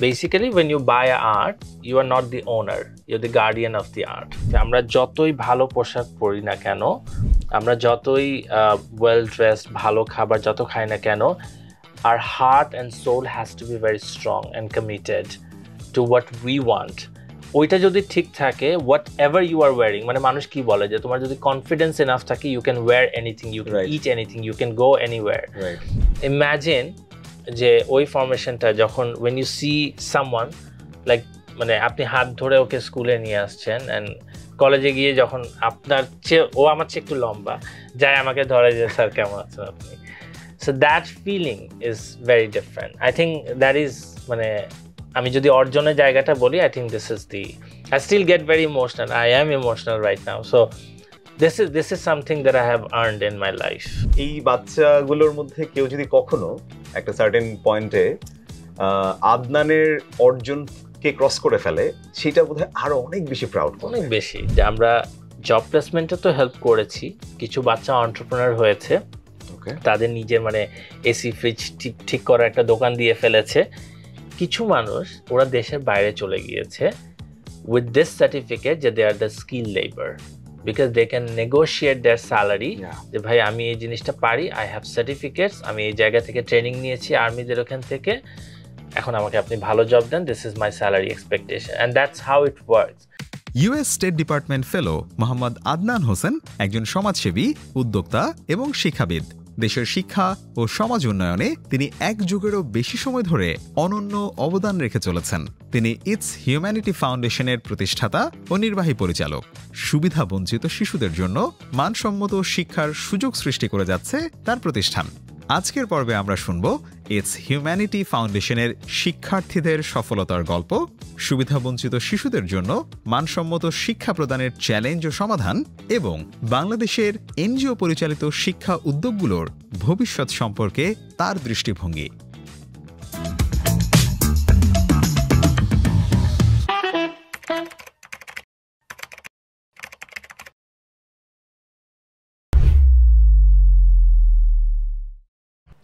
basically when you buy art you are not the owner, you're the guardian of the art. আমরা যতই ভালো পোশাক পরি না কেন, আমরা যতই ওয়েল ড্রেসড ভালো খাবার যত খাই না কেন, our heart and soul has to be very strong and committed to what we want. ওইটা যদি ঠিক থাকে, whatever you are wearing, মানে মানুষ কি বলে যে তোমার যদি কনফিডেন্স এনাফ থাকে, you can wear anything, you can eat anything, you can go anywhere. Imagine যে ওই ফরমেশনটা যখন when you see someone like, মানে আপনি হাত ধরে ওকে স্কুলে নিয়ে আসছেন অ্যান্ড কলেজে গিয়ে যখন আপনার চেয়ে ও আমার চেয়ে একটু লম্বা যায় আমাকে ধরে যে স্যার কেমন আছেন আপনি, so that feeling is very different. I think that is, মানে আমি যদি অর্জনের জায়গাটা বলি, I think this is the, I still get very emotional, I am emotional right now, so this is something that I have earned in my life. এই বাচ্চাগুলোর মধ্যে কেউ যদি কখনো একটা সার্টেন পয়েন্টে আদনানের অর্জনকে ক্রস করে ফেলে, সেটা বোধহয় আরো অনেক বেশি প্রাউড, অনেক বেশি। যে আমরা জব প্লেসমেন্টে তো হেল্প করেছি, কিছু বাচ্চা এন্টারপ্রেনার হয়েছে, তাদের নিজের মানে এসি ফ্রিজ ঠিক করা একটা দোকান দিয়ে ফেলেছে। কিছু মানুষ ওরা দেশের বাইরে চলে গিয়েছে with this certificate যে they are the skilled labor because they can negotiate their salary, যে ভাই আমি এই জিনিসটা পারি, I have certificates, আমি এই জায়গা থেকে ট্রেনিং নিয়েছি আর্মিদের ওখান থেকে, এখন আমাকে আপনি ভালো জব দেন, this is my salary expectation, and that's how it works. US State Department fellow Mohammad Adnan Hossain একজন সমাজসেবী, উদ্যোক্তা এবং শিক্ষাবিদ। দেশের শিক্ষা ও সমাজ উন্নয়নে তিনি এক যুগেরও বেশি সময় ধরে অনন্য অবদান রেখে চলেছেন। তিনি ইটস হিউম্যানিটি ফাউন্ডেশনের প্রতিষ্ঠাতা ও নির্বাহী পরিচালক। সুবিধা বঞ্চিত শিশুদের জন্য মানসম্মত শিক্ষার সুযোগ সৃষ্টি করে যাচ্ছে তার প্রতিষ্ঠান। আজকের পর্বে আমরা শুনব ইটস হিউম্যানিটি ফাউন্ডেশনের শিক্ষার্থীদের সফলতার গল্প, সুবিধাবঞ্চিত শিশুদের জন্য মানসম্মত শিক্ষা প্রদানের চ্যালেঞ্জ ও সমাধান, এবং বাংলাদেশের এনজিও পরিচালিত শিক্ষা উদ্যোগগুলোর ভবিষ্যৎ সম্পর্কে তার দৃষ্টিভঙ্গি।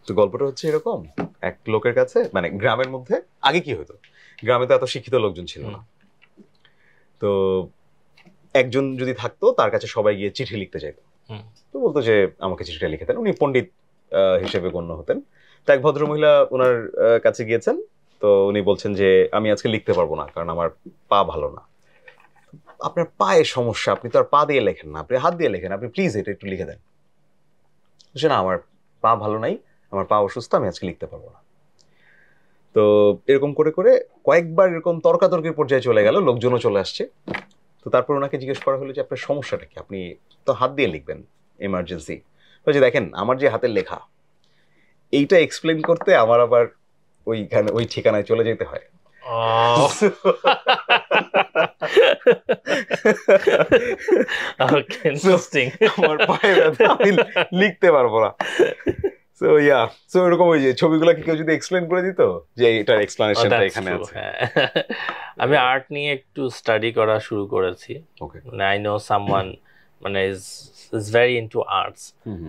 তো গল্পটা হচ্ছে এরকম, এক লোকের কাছে, মানে গ্রামের মধ্যে আগে কি হতো, গ্রামে তো এত শিক্ষিত লোকজন ছিল না, তো একজন যদি থাকতো তার কাছে সবাই গিয়ে চিঠি লিখতে চাইতো, তো বলতো যে আমাকে চিঠিটা লিখে দেন। উনি পণ্ডিত হিসেবে গণ্য হতেন। তো এক ভদ্রমহিলা ওনার কাছে গিয়েছেন, তো উনি বলছেন যে আমি আজকে লিখতে পারবো না, কারণ আমার পা ভালো না। আপনার পায়ে সমস্যা, আপনি তো আর পা দিয়ে লেখেন না, আপনি হাত দিয়ে লেখেন, আপনি প্লিজ এটা একটু লিখে দেন। না, আমার পা ভালো নাই, আমার পা অসুস্থ, আমি আজকে লিখতে পারবো না। তো এরকম করে করে কয়েকবার এরকম তর্কাতর্কির পর্যায়ে চলে গেল, লোকজনও চলে আসছে। তো তারপর ওনাকে জিজ্ঞেস করা হলো যে আপনার সমস্যাটা কি, আপনি তো হাত দিয়ে লিখবেন এমার্জেন্সি। বলছে দেখেন আমার যে হাতের লেখা, এইটা এক্সপ্লেন করতে আমার আবার ওইখানে ওই ঠিকানায় চলে যেতে হয়। আমার পায়ে ব্যথা, আমি লিখতে পারবো না। সো ইয়া, সো এরকম ওই যে ছবিগুলোকে কেউ যদি এক্সপ্লেন করে দিত যে এটার এক্সপ্লেনেশনটা এখানে আছে। আমি আর্ট নিয়ে একটু স্টাডি করা শুরু করেছি। মানে আই নো সামওয়ান মানে is very into arts,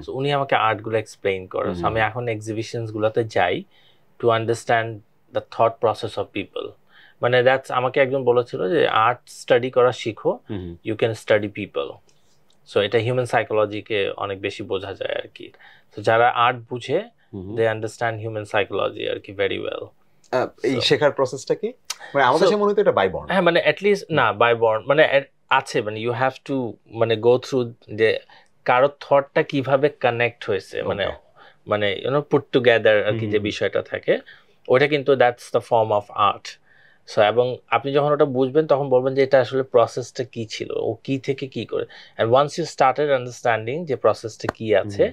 so উনি আমাকে আর্ট গুলো এক্সপ্লেইন করে। সো আমি এখন এক্সিবিশনস গুলোতে যাই to understand the thought process of people. মানে দ্যাটস, আমাকে একজন বলেছিল যে আর্ট স্টাডি করা শিখো, you can study people. So এটা হিউম্যান সাইকোলজিকে অনেক বেশি বোঝা যায় আর কি। তো যারা আর্ট বুঝে, দে আন্ডারস্ট্যান্ড হিউম্যান সাইকোলজি আর কি ভেরি ওয়েল। এই শেখার প্রসেসটা কি, মানে আমাদের কাছে মনে হয় এটা বাই বর্ন। হ্যাঁ, মানে অ্যাটলিস্ট না বাই বর্ন, মানে আছে, মানে ইউ হ্যাভ টু মানে গো থ্রু যে কারো থটটা কিভাবে কানেক্ট হয়েছে, মানে মানে ইউ নো পুট টুগেদার আর কি, যে বিষয়টা থাকে ওইটা, কিন্তু that's the form of art. So এবং আপনি যখন ওটা বুঝবেন তখন বলবেন যে এটা আসলে প্রসেসটা কি ছিল, ও কি থেকে কি করে। And once you started understanding যে প্রসেসটা কি আছে,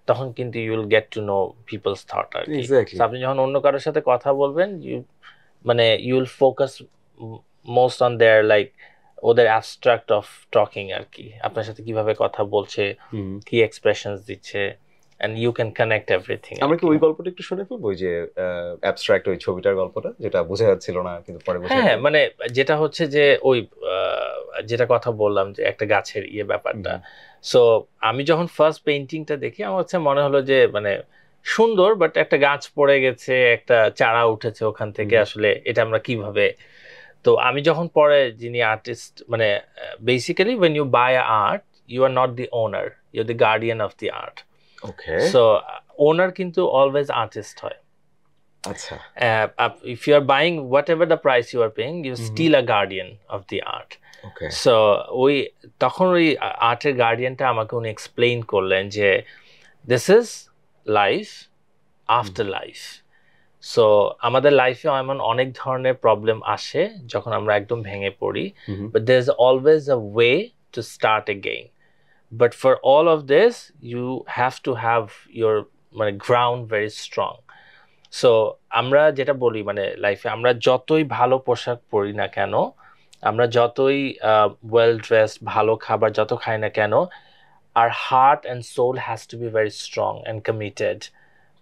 তখন কিন্তু you will get to know peoples thought আর কি। আপনি যখন অন্য কারোর সাথে কথা বলবেন, মানে you will focus most on their like ওদের অ্যাবস্ট্রাক্ট অফ টকিং আর কি, আপনার সাথে কিভাবে কথা বলছে, কি এক্সপ্রেশনস দিচ্ছে, and you can connect everything. আমরা কি ওই গল্পটা একটু শুনে ফেলবো, ওই যে অ্যাবস্ট্রাক্ট ওই ছবিটার গল্পটা, যেটা বোঝা যাচ্ছিল না কিন্তু পরে বোঝা? হ্যাঁ, মানে যেটা হচ্ছে যে ওই যেটা কথা বললাম যে একটা গাছের ব্যাপারটা। সো আমি যখন ফার্স্ট পেইন্টিংটা দেখি, আমার হচ্ছে মনে হলো যে মানে সুন্দর, বাট একটা গাছ পড়ে গেছে, একটা চারা উঠেছে ওখান থেকে, আসলে এটা আমরা কিভাবে। তো আমি যখন পরে যিনি আর্টিস্ট, মানে basically when you buy art you are not the owner, you're the guardian of the art. Okay, So owner কিন্তু always artist হয়. আচ্ছা, If you are buying whatever the price you are paying, you're still a guardian of the art. Okay, so তখন ওই আর্টের গার্ডিয়ানটা আমাকে উনি explain করলেন যে this is life after life. So আমাদের লাইফে এমন অনেক ধরনের প্রবলেম আসে যখন আমরা একদম ভেঙে পড়ি, but there is always a way to start again. But for all of this you have to have your মানে গ্রাউন্ড ভেরি স্ট্রং। সো আমরা যেটা বলি মানে লাইফে আমরা যতই ভালো পোশাক পরি না কেন, আমরা যতই ওয়েল ড্রেসড ভালো খাবার যত খাই না কেন, our heart and soul has to be very strong and committed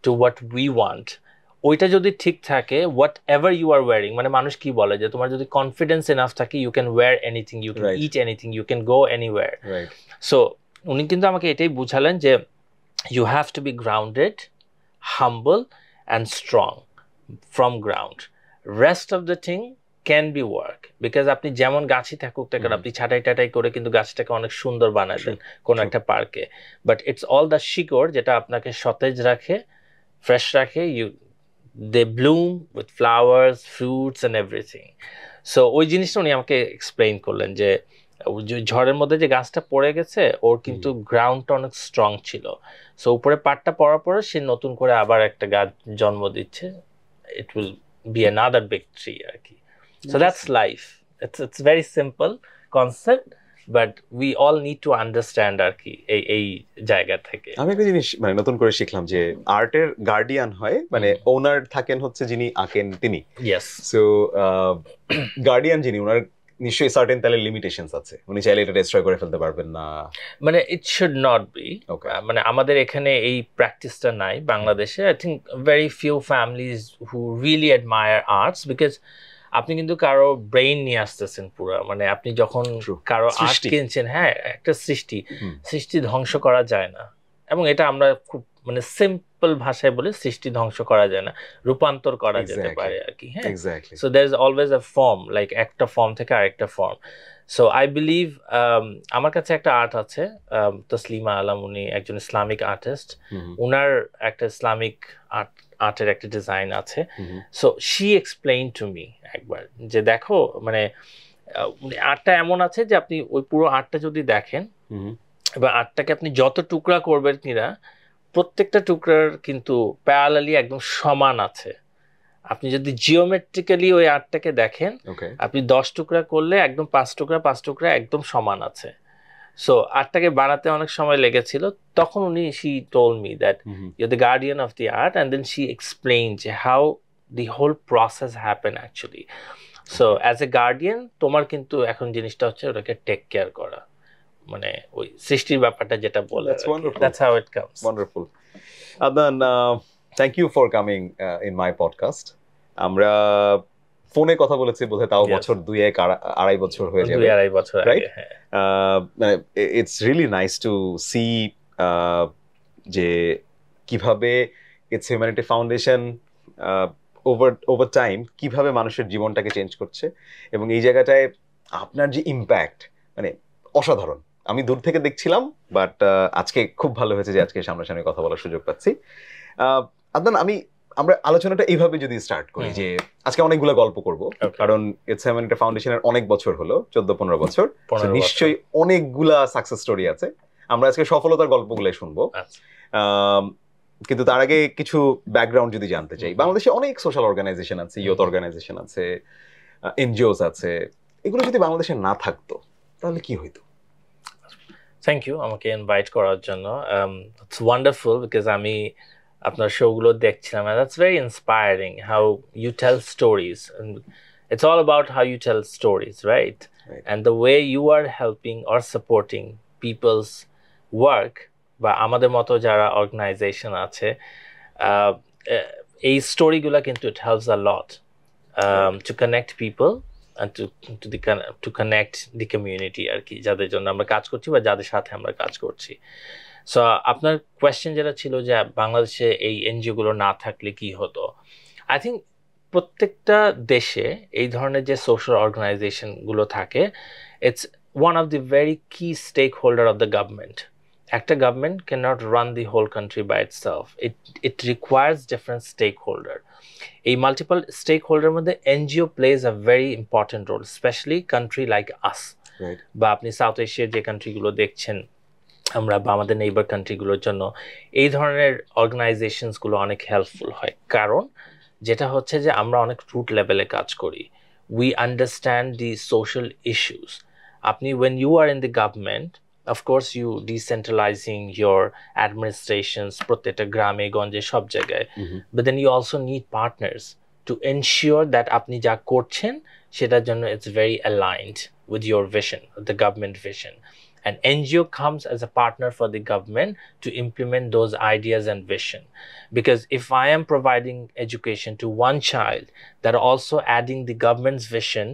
to what we want. ওইটা যদি ঠিক থাকে, whatever you are wearing, মানে মানুষ কি বলে যে তোমার যদি কনফিডেন্স এনাফ থাকে, you can wear anything, you can eat anything, you can go anywhere. So উনি কিন্তু আমাকে এটাই বুঝালেন যে you have to be grounded, humble and strong from ground. Rest of the thing can be work, because আপনি যেমন গাছই থাকুক না কেন, আপনি ছাটাই টাটাই করে কিন্তু গাছটাকে অনেক সুন্দর বানায় দেন কোনো একটা পার্কে, বাট ইটস অল দ্য শিকড় যেটা আপনাকে সতেজ রাখে, ফ্রেশ রাখে, they bloom with flowers, fruits and everything. So ওই জিনিসটা উনি আমাকে এক্সপ্লেইন করলেন যে ঝড়ের মধ্যে যে গাছটা পড়ে গেছে ওর কিন্তু গ্রাউন্ডটা অনেক স্ট্রং ছিল, সো উপরে পাটটা পড়ার পরে সে নতুন করে আবার একটা গাছ জন্ম দিচ্ছে, it will be another big tree আর কি। So that's life. It's very simple concept, but we all need to understand আর কি এই জায়গা থেকে। আমি একটা জিনিস মানে নতুন করে শিখলাম যে আর্টের গার্ডিয়ান হয় মানে ওনার থাকেন হচ্ছে যিনি আঁকেন তিনি। ইয়েস। সো গার্ডিয়ান যিনি, ওনার নিশ্চয়ই সার্টেন তাহলে লিমিটেশনস আছে, উনি চাইলে এটা ডিস্ট্রয় করে ফেলতে পারবেন না। মানে ইট শুড নট বি, মানে আমাদের এখানে এই প্র্যাকটিসটা নাই বাংলাদেশে। I think very few families who really admire arts, because আপনি কিন্তু কারো ব্রেইন নিয়ে আসতেছেন পুরো, মানে আপনি যখন কারো আর্ট কিনছেন, হ্যাঁ একটা সৃষ্টি ধ্বংস করা যায় না, এবং এটা আমরা খুব মানে সিম্পল ভাষায় বলে সৃষ্টি ধ্বংস করা যায় না, রূপান্তর করা যেতে পারে আর কি। হ্যাঁ, so there is always a form, like একটা ফর্ম থেকে আরেকটা ফর্ম। সো আই বিলিভ, আমার কাছে একটা আর্ট আছে, তসলিমা আলম, উনি একজন ইসলামিক আর্টিস্ট, উনার একটা ইসলামিক আর্টের একটা ডিজাইন আছে। So she explain to me একবার যে দেখো মানে আর্টটা এমন আছে যে আপনি ওই পুরো আর্টটা যদি দেখেন, এবার আর্টটাকে আপনি যত টুকরা করবেন কিনা, প্রত্যেকটা টুকরার কিন্তু প্যারালালি একদম সমান আছে। আপনি যদি জিওমেট্রিক্যালি ওই আর্টটাকে দেখেন, আপনি 10 টুকরা করলে একদম 5 টুকরা একদম সমান আছে। সো আর্টটাকে বানাতে অনেক সময় লেগেছিল, তখন উনি she told me that you are the guardian of the art, and then she explain যে how the whole process happen actually. So as a guardian তোমার কিন্তু এখন জিনিসটা হচ্ছে ওটাকে টেক কেয়ার করা, মানে ওই সৃষ্টির ব্যাপারটা যেটা বলে, that's how it comes. Wonderful. Adnan, thank you for coming in my podcast. আমরা ফোনে কথা বলেছি বোধহয় তাও বছর 2-2.5 বছর হয়ে যাবে, 2-2.5 বছর রাইট? মানে it's really nice to see যে কিভাবে it's humanity foundation over time কিভাবে মানুষের জীবনটাকে চেঞ্জ করছে, এবং এই জায়গাটায় আপনার যে ইম্প্যাক্ট মানে অসাধারণ। আমি দূর থেকে দেখছিলাম, বাট আজকে খুব ভালো হয়েছে যে আজকে সামনাসামনি কথা বলার সুযোগ পাচ্ছি। আদনান, আমরা আলোচনাটা এইভাবে যদি স্টার্ট করি যে আজকে অনেকগুলো গল্প করব, কারণ ইটস হিউম্যানিটি ফাউন্ডেশনের অনেক বছর হলো, 14-15 বছর, নিশ্চয়ই অনেকগুলা সাকসেস স্টোরি আছে। আমরা আজকে সফলতার গল্পগুলোই শুনবো, কিন্তু তার আগে কিছু ব্যাকগ্রাউন্ড যদি জানতে চাই। বাংলাদেশে অনেক সোশ্যাল অর্গানাইজেশন আছে, ইয়ুথ অর্গানাইজেশন আছে, এনজিওস আছে, এগুলো যদি বাংলাদেশে না থাকতো তাহলে কি হইতো? থ্যাংক ইউ আমাকে ইনভাইট করার জন্য। ইটস ওয়ান্ডারফুল বিকজ আমি আপনার শোগুলো দেখছিলাম, and that's very inspiring how you tell stories, and it's all about how you tell stories, right? And the way you are helping or supporting people's work, বা আমাদের মতো যারা অর্গানাইজেশন আছে, এই স্টোরিগুলো কিন্তু it helps a lot to connect people and to connect the community আর কি, যাদের জন্য আমরা কাজ করছি বা যাদের সাথে আমরা কাজ করছি। সো আপনার কোয়েশ্চেন যেটা ছিল যে বাংলাদেশে এই এনজিও গুলো না থাকলে কি হতো, আই থিঙ্ক প্রত্যেকটা দেশে এই ধরনের যে সোশ্যাল অর্গানাইজেশন গুলো থাকে, it's one of the very key stakeholder of the government. একটা government can not run the whole country by itself, it requires different stakeholder. এই মাল্টিপল স্টেক হোল্ডার মধ্যে NGO plays a very important role, specially country like us, বা আপনি south এশিয়ার যে কান্ট্রিগুলো দেখছেন আমরা, বা আমাদের নেইবার কান্ট্রিগুলোর জন্য এই ধরনের অর্গানাইজেশনসগুলো অনেক হেল্পফুল হয়। কারণ যেটা হচ্ছে যে আমরা অনেক রুট লেভেলে কাজ করি, we understand the social issues. আপনি when you are in the government, of course you decentralizing your administrations প্রত্যেকটা গ্রামে গঞ্জে সব জায়গায়, but then you also need partners to ensure that আপনি যা করছেন সেটার জন্য it's very aligned with your vision, the government vision. An NGO comes as a partner for the government to implement those ideas and vision. Because if I am providing education to one child, that are also adding the government's vision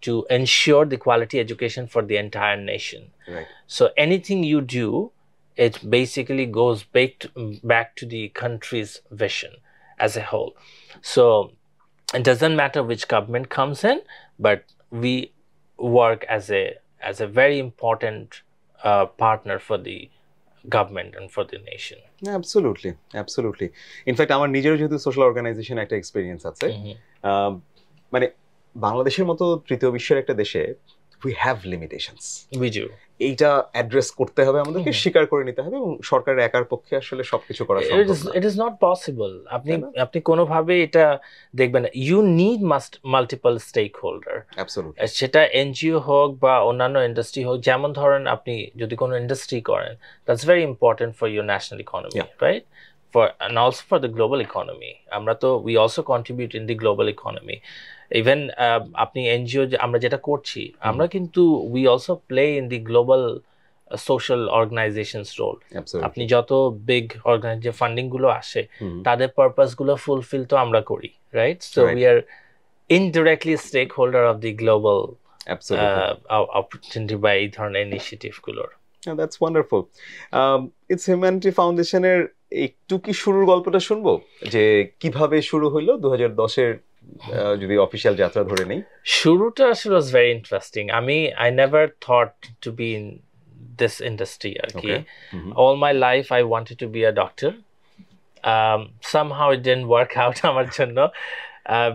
to ensure the quality education for the entire nation. Right. So anything you do, it basically goes back to the country's vision as a whole. So it doesn't matter which government comes in, but we work as a very important partner for the government and for the nation. Absolutely. In fact আমার নিজেরও যেহেতু social organisation একটা experience আছে, মানে বাংলাদেশের মতো তৃতীয় বিশ্বের একটা দেশে we have limitations. We do. এইটা অ্যাড্রেস করতে হবে, আমাদেরকে স্বীকার করে নিতে হবে, এবং সরকারের একার পক্ষে আসলে সবকিছু করা সম্ভব না। It is not possible. আপনি কোনোভাবে এটা দেখবেন না। You need multiple stakeholder. Absolutely. সেটা এনজিও হোক বা অন্যান্য ইন্ডাস্ট্রি হোক, যেমন ধরেন আপনি যদি কোনো ইন্ডাস্ট্রি করেন, that's very important for your national economy, right? And also for the global economy. We also contribute in the global economy. Even আপনি এনজিও আমরা যেটা করছি, আমরা কিন্তু we also play in the global social organizations role. আপনি যত big organisation funding গুলো আসে, তাদের পারপাস গুলো ফুলফিল তো আমরা করি, right? So we are indirectly a stakeholder of the global opportunity by এই ধরনের ইনিশিয়েটিভ গুলোর। That's wonderful. It's Humanity Foundation-এর একটু কি শুরুর গল্পটা শুনবো, যে কিভাবে শুরু হইলো 2010-এর যদি অফিশিয়াল যাত্রা ধরে নেই? শুরুটা আসলে was very interesting. I never thought to be in this industry আর কি। All my life I wanted to be a doctor. Somehow it didn't work out আমার জন্য।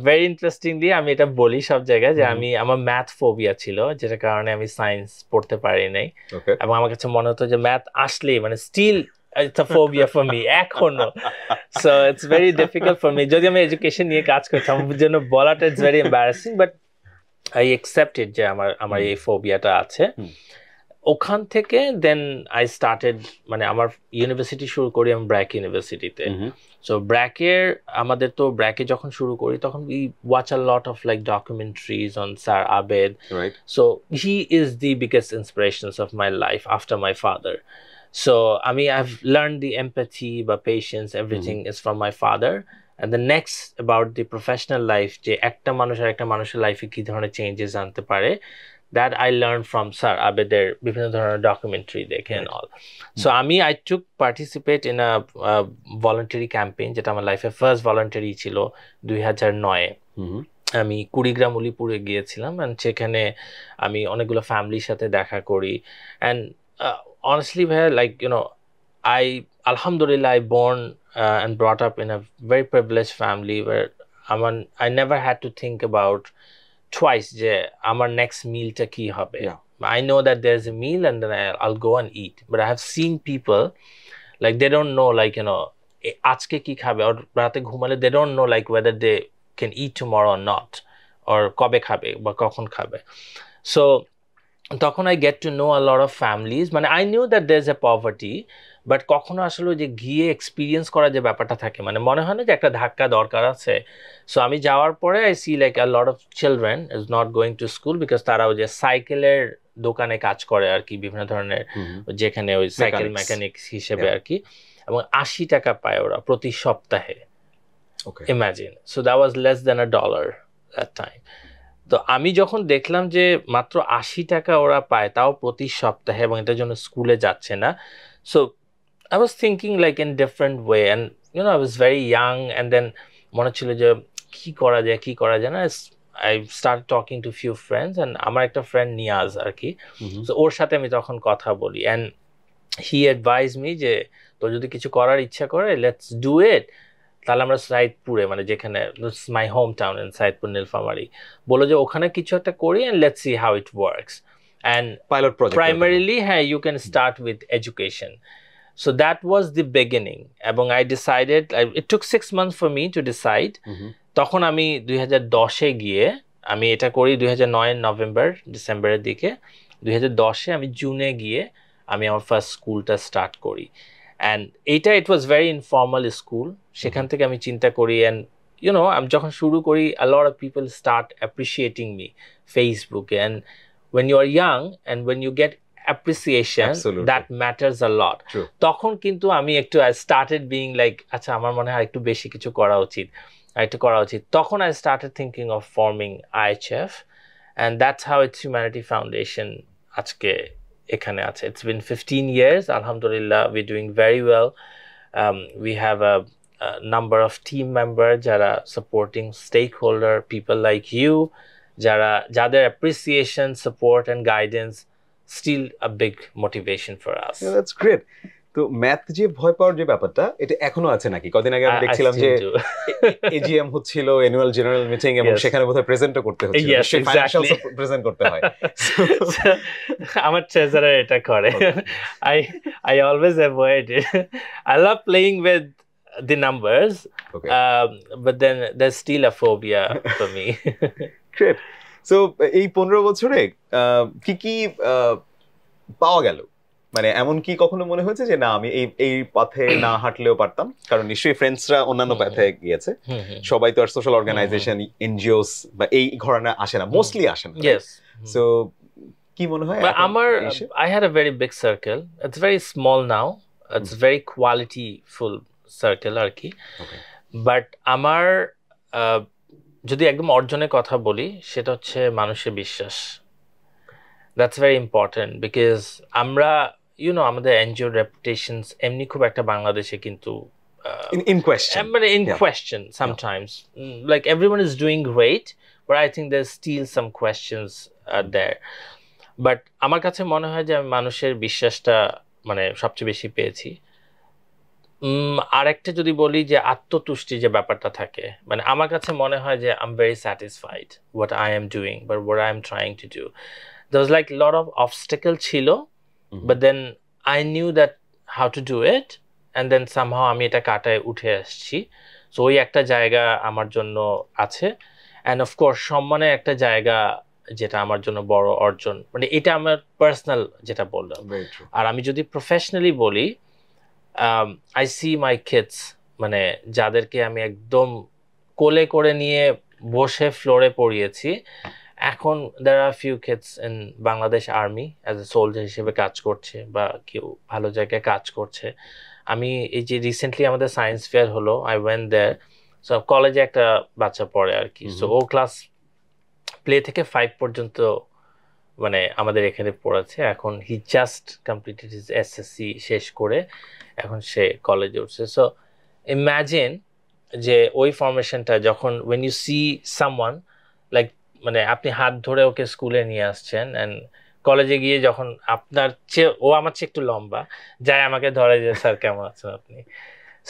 very interestingly আমি এটা বলি সব জায়গায় যে আমার ম্যাথ ফোবিয়া ছিল, যেটার কারণে আমি সায়েন্স পড়তে পারি নাই, এবং আমার কাছে মনে হতো যে ম্যাথ আসলে মানে still it's a phobia for me এখনো। So it's very difficult for me, যদি আমি এডুকেশন নিয়ে কাজ করছি আমার জন্য বলাটা it's very embarrassing, but I accepted যে আমার এই ফোবিয়াটা আছে। ওখান থেকে দেন আই স্টার্টেড, মানে আমার ইউনিভার্সিটি শুরু করি আমি ব্র্যাক ইউনিভার্সিটিতে। সো আমাদের তো ব্র্যাকে যখন শুরু করি তখন we watch a lot of like documentaries on sir Abed. So he is the biggest inspirations of my life after my father. So I've learned the empathy, but patience, everything is from my father. And the next about the professional life, যে একটা মানুষ আর একটা মানুষের লাইফে কি ধরনের changes আনতে পারে, that I learned from Sir Abeder বিভিন্ন ধরনের ডকুমেন্টারি দেখে and all. So I took participate in a voluntary campaign, যেটা আমার লাইফে ফার্স্ট ভলান্টারি ছিল 2009-এ। আমি কুড়িগ্রাম উলিপুরে গিয়েছিলাম, and সেখানে আমি অনেকগুলো ফ্যামিলির সাথে দেখা করি। And honestly, like, you know, Alhamdulillah, I born and brought up in a very privileged family where I never had to think about twice যে আমার next meal টা কি হবে। I know that there's a meal and then I'll go and eat, but I have seen people like they don't know, like, you know, আজকে কি খাবে, or রাতে ঘুমালে they don't know like whether they can eat tomorrow or not, or কবে খাবে বা কখন খাবে। So তখন I get to know a lot of families, মানে I knew that there's a poverty, but কখনো আসলে যে গিয়ে এক্সপিরিয়েন্স করা যে ব্যাপারটা থাকে, মানে মনে হয় না যে একটা ধাক্কা দরকার আছে। সো আমি যাওয়ার পরে I see like a lot of children is not going to school, because তারা ওই যে সাইকেলের দোকানে কাজ করে আর কি, বিভিন্ন ধরনের, যেখানে ওই সাইকেল মেকানিক হিসেবে আর কি, এবং 80 টাকা পায় ওরা প্রতি সপ্তাহে। Imagine, so that was less than $1 that time. তো আমি যখন দেখলাম যে মাত্র 80 টাকা ওরা পায়, তাও প্রতি সপ্তাহে, এবং এটার জন্য স্কুলে যাচ্ছে না, so I was thinking like in different way, and you know I was very young, and then মনে হচ্ছিল যে কি করা যায় না. I started talking to few friends, and আমার একটা friend নিয়াজ আর কি, so ওর সাথে আমি তখন কথা বলি, and he advised me যে তো যদি কিছু করার ইচ্ছা করে let's do it. তাহলে আমরা সাইদপুরে, মানে যেখানে my hometown in Saidpur Nilphamari, বললো যে ওখানে কিছু একটা করি and let's see how it works. And pilot project primarily you can start with education. So that was the beginning. এবং I decided, it took 6 months for me to decide. তখন আমি 2010-এ গিয়ে আমি এটা করি 2009 নভেম্বর ডিসেম্বরের দিকে, 2010-এ আমি জুনে গিয়ে আমি আমার ফার্স্ট স্কুলটা স্টার্ট করি। অ্যান্ড এইটা ইট ওয়াজ ভেরি ইনফর্মাল স্কুল। সেখান থেকে আমি চিন্তা করি, অ্যান্ড ইউ নো আমি যখন শুরু করি a lot of people start appreciating me ফেসবুকে, and when you are young and when you get appreciation, Absolutely. that matters a lot. True. তখন কিন্তু আমি একটু I started being like আচ্ছা আমার মনে হয় একটু বেশি কিছু করা উচিত। তখন I started thinking of forming IHF, and that's how It's Humanity Foundation আজকে এখানে আছে. It's been 15 years. Alhamdulillah, we're doing very well. We have a number of team members যারা supporting stakeholder, people like you, যাদের appreciation, support and guidance still a big motivation for us. Yeah, that's great. তো math যে ভয় পাওয়ার যে ব্যাপারটা, এটা এখনো আছে নাকি? কদিন আগে আমি দেখছিলাম যে এজিএম হচ্ছিল, অ্যানুয়াল জেনারেল মিটিং, এবং সেখানে বোধহয় প্রেজেন্টও করতে হচ্ছিল, সেই ফাইনান্সিয়াল প্রেজেন্ট করতে হয়। আমার ট্রেজারার এটা করে। I always avoid it. I love playing with the numbers, okay. But then there's still a phobia for me. Great. So এই 15 বছরে কি কি পাওয়া গেল? মানে এমন কি কখনো মনে হয়েছে যে না আমি এই পথে না হাঁটলেও পারতাম? কারণ নিশ্চয়ই ফ্রেন্ডসরা অন্যান্য পথে গিয়েছে, সবাই তো আর সোশ্যাল অর্গানাইজেশন, এনজিওস বা এই ঘরানা আসে না, মোস্টলি আসে না। সো কি মনে হয়? I had a very big circle. It's very small now. It's very qualityful circle আর কি। বাট আমার যদি একদম অর্জনের কথা বলি, সেটা হচ্ছে মানুষের বিশ্বাস। That's very important because আমরা আমাদের এনজিও রেপুটেশনস এমনি খুব একটা বাংলাদেশে কিন্তু in question, but in question sometimes. Like everyone is doing great, but I think there's still some questions there. But আমার কাছে মনে হয় যে আমি মানুষের বিশ্বাসটা মানে সবচেয়ে বেশি পেয়েছি। আর একটা যদি বলি যে আত্মতুষ্টি যে ব্যাপারটা থাকে, মানে আমার কাছে মনে হয় যে I'm very satisfied what I am doing, but what I am trying to do. There was like a lot of obstacle ছিল, but then I knew that how to do it, and then somehow আমি এটা কাটায় উঠে আসছি। So ওই একটা জায়গা আমার জন্য আছে, and of course সম্মানের একটা জায়গা যেটা আমার জন্য বড় অর্জন, মানে এটা আমার পার্সোনাল যেটা বললাম। আর আমি যদি প্রফেশনালি বলি, I see my kids, মানে যাদেরকে আমি একদম কোলে করে নিয়ে বসে ফ্লোরে পড়িয়েছি, এখন there are a few kids in Bangladesh Army as a soldier হিসেবে কাজ করছে, বা কেউ ভালো জায়গায় কাজ করছে। আমি এই যে রিসেন্টলি আমাদের সায়েন্স ফেয়ার হলো, I went there. সো কলেজে একটা বাচ্চা পড়ে আর কি, সো ও ক্লাস প্লে থেকে 5 পর্যন্ত মানে আমাদের এখানে পড়েছে। এখন he just completed his SSC শেষ করে এখন সে কলেজে উঠছে। সো ইমাজিন যে ওই ফরমেশনটা যখন when you see someone like, মানে আপনি হাত ধরে ওকে স্কুলে নিয়ে আসছেন, অ্যান্ড কলেজে গিয়ে যখন আপনার চেয়ে ও আমার চেয়ে একটু লম্বা যায়, আমাকে ধরে যে স্যার কেমন আছেন আপনি।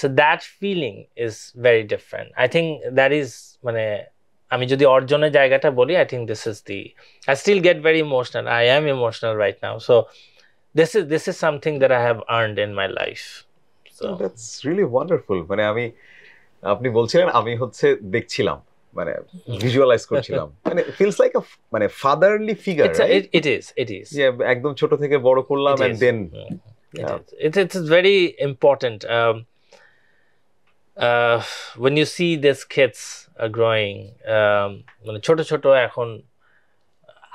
So that feeling is very different. I think that is, মানে আমি যদি অর্জনের জায়গাটা বলি, I think this is the, I still get very emotional, I am emotional right now. So this is something that I have earned in my life. So that's really wonderful. মানে আপনি বলছিলেন, আমি দেখছিলাম, মানে ভিজুয়ালাইজ করছিলাম, মানে feels like আ মানে fatherly figure. It is একদম ছোট থেকে বড় করলাম, and then it's very important when you see these kids growing, মানে ছোট ছোট এখন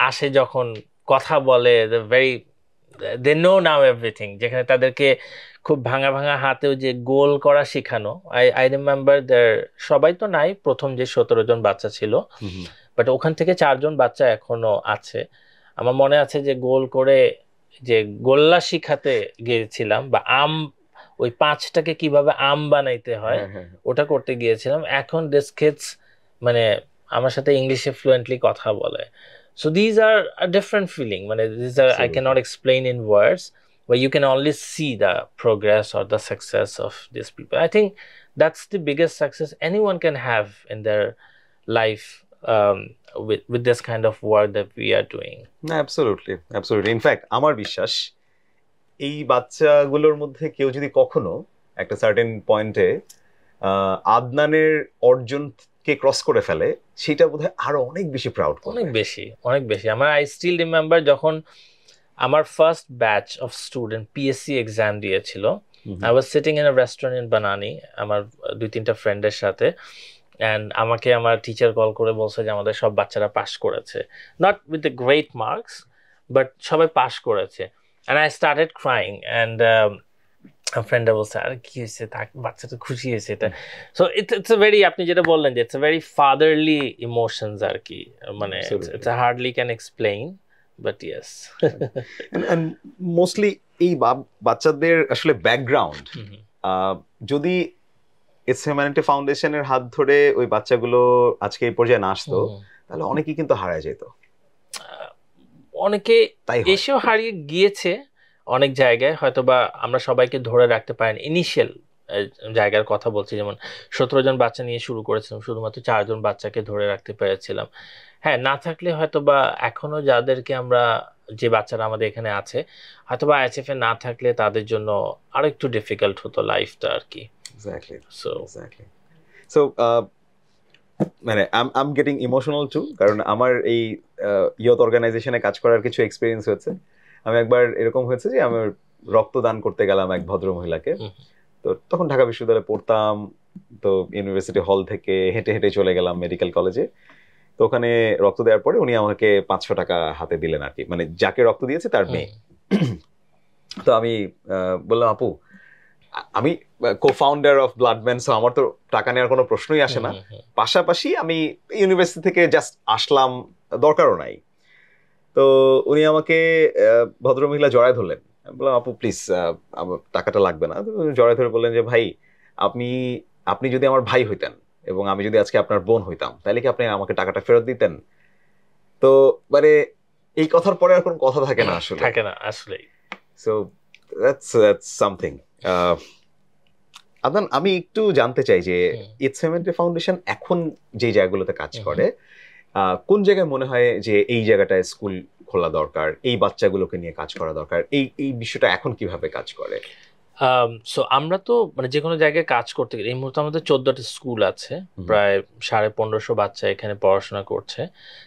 আসে, যখন কথা বলে, they know now everything, যেখানে তাদেরকে খুব ভাঙা ভাঙা হাতেও যে গোল করা শেখানো। I remember সবাই তো নাই, প্রথম যে 17 জন বাচ্চা ছিল, বাট ওখান থেকে 4 জন বাচ্চা এখনো আছে। আমার মনে আছে যে গোল করে যে গোল্লা শিখাতে গিয়েছিলাম, বা আম ওই 5টাকে কিভাবে আম বানাইতে হয় ওটা করতে গিয়েছিলাম। এখন দিস কিডস মানে আমার সাথে ইংলিশে ফ্লুয়েন্টলি কথা বলে। So these are a different feeling. These are I cannot explain in words, but you can only see the progress or the success of these people. I think that's the biggest success anyone can have in their life with this kind of work that we are doing. Absolutely. In fact, আমার বিশ্বাস এই বাচ্চাগুলোর মধ্যে কেউ যদি কখনো একটা certain পয়েন্টে আদনানের অর্জনকে ক্রস করে ফেলে, সেটা বোধহয় আরো অনেক বেশি প্রাউড, অনেক বেশি। আমার আই স্টিল রিমেম্বার যখন আমার first batch of student PSC exam দিয়েছিল, I was sitting in a restaurant in Banani আমার 2-3টা ফ্রেন্ডের সাথে, অ্যান্ড আমাকে আমার টিচার কল করে বলছে যে আমাদের সব বাচ্চারা পাস করেছে, not with the great marks but সবাই পাস করেছে। And I started crying, and ফ্রেন্ডরা বলছে আরে কি হয়েছে, বাচ্চা তো খুশি হয়েছে এটা। সো ইটস এ ভেরি, আপনি যেটা বললেন যে it's a very fatherly emotions আর কি, মানে it's hardly can explain, but yes. And mostly এই বাচ্চাদের আসলে ব্যাকগ্রাউন্ড যদি ইটস হিউম্যানিটি ফাউন্ডেশনের হাত ধরে ওই বাচ্চাগুলো আজকে এই পর্যায়ে না আসতো, তাহলে অনেকেই কিন্তু হারায় যেত। অনেকে এসেও হারিয়ে গিয়েছে অনেক জায়গায়, হয়তো বা আমরা সবাইকে ধরে রাখতে পারিনি। ইনিশিয়াল জায়গার কথা বলছি, যেমন 17 জন বাচ্চা নিয়ে শুরু করেছিলাম, শুধুমাত্র 4 জন বাচ্চাকে ধরে রাখতে পেরেছিলাম। হ্যাঁ, না থাকলে হয়তো বা এখনো যাদেরকে আমরা, যে বাচ্চারা আমাদের এখানে আছে, হয়তো বা আইএচএফ এ না থাকলে তাদের জন্য আরো একটু ডিফিকাল্ট হতো লাইফটা আর কি। Exactly. So মানে I'm getting emotional too, কারণ আমার এই ইয়ুথ অর্গানাইজেশনে কাজ করার কিছু এক্সপেরিয়েন্স হয়েছে। আমি একবার এরকম হয়েছে যে আমি রক্তদান করতে গেলাম এক ভদ্র মহিলাকে, তো তখন ঢাকা বিশ্ববিদ্যালয়ে পড়তাম, তো ইউনিভার্সিটি হল থেকে হেঁটে হেঁটে চলে গেলাম মেডিকেল কলেজে। তো ওখানে রক্ত দেওয়ার পরে উনি আমাকে 500 টাকা হাতে দিলেন আর কি, মানে যাকে রক্ত দিয়েছে তার মেয়ে। তো আমি বললাম আপু, আমি co-founder of blood bank, so আমার তো টাকা নেওয়ার কোনো প্রশ্নই আসে না, পাশাপাশি আমি ইউনিভার্সিটি থেকে জাস্ট আসলাম, দরকারও নাই। তো উনি আমাকে ভদ্রমহিলা জড়ায় ধরলেন, বললাম আপু প্লিজ আমার টাকাটা লাগবে না। জড়ায় ধরে বললেন যে ভাই, আপনি যদি আমার ভাই হইতেন এবং আমি যদি আজকে আপনার বোন হইতাম, তাহলে কি আপনি আমাকে টাকাটা ফেরত দিতেন? তো মানে এই কথার পরে আর কোনো কথা থাকে না আসলে। So that's something. আদনান, আমি একটু জানতে চাই যে ইটস হিউম্যানিটি ফাউন্ডেশন এখন যে জায়গাগুলোতে কাজ করে, কোন জায়গায় মনে হয় যে এই জায়গাটায় স্কুল খোলা দরকার, এই বাচ্চাগুলোকে নিয়ে কাজ করা দরকার, এই বিষয়টা এখন কিভাবে কাজ করে? সো আমরা তো মানে যে কোনো জায়গায় কাজ করতে গেলে, এই মুহূর্তে আমাদের 14টা স্কুল আছে, প্রায় 1550 বাচ্চা এখানে পড়াশোনা করছে।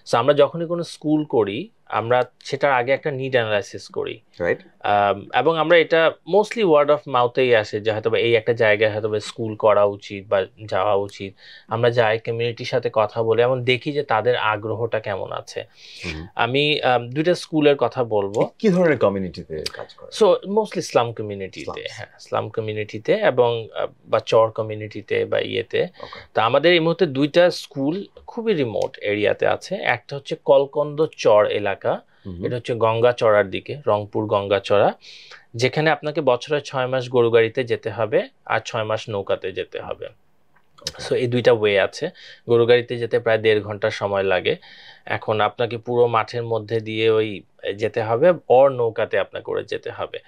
সো আমরা যখনই কোনো স্কুল করি, আমরা সেটার আগে একটা নিড অ্যানালাইসিস করি, এবং আমরা এটা মোস্টলি ওয়ার্ড অফ মাউথেই আসে যে হয়তো এই একটা জায়গায় হয়তো স্কুল করা উচিত বা যাওয়া উচিত। আমরা যাই, কমিউনিটির সাথে কথা বলে, এমন দেখি যে তাদের আগ্রহটা কেমন আছে। আমি 2টা স্কুলের কথা বলবো। কি ধরনের কমিউনিটিতে কাজ করে? সো মোস্টলি ইসলাম কমিউনিটিতে, হ্যাঁ ইসলাম কমিউনিটিতে এবং বা চর কমিউনিটিতে বা ইয়েতে। তো আমাদের এই মুহূর্তে 2টা স্কুল খুবই রিমোট এরিয়াতে আছে। একটা হচ্ছে কলকন্দ চর এলাকা, এটা হচ্ছে গঙ্গাচড়ার দিকে, রংপুর গঙ্গাচড়া, যেখানে আপনাকে বছরে 6 মাস গরু গাড়িতে যেতে হবে আর 6 মাস নৌকাতে যেতে হবে। সো এই 2টা ওয়ে আছে। গরু গাড়িতে যেতে প্রায় 1.5 ঘন্টা সময় লাগে। এখন আপনাকে পুরো মাঠের মধ্যে দিয়ে ওই যেতে হবে, ওর নৌকাতে আপনাকে করে যেতে হবে।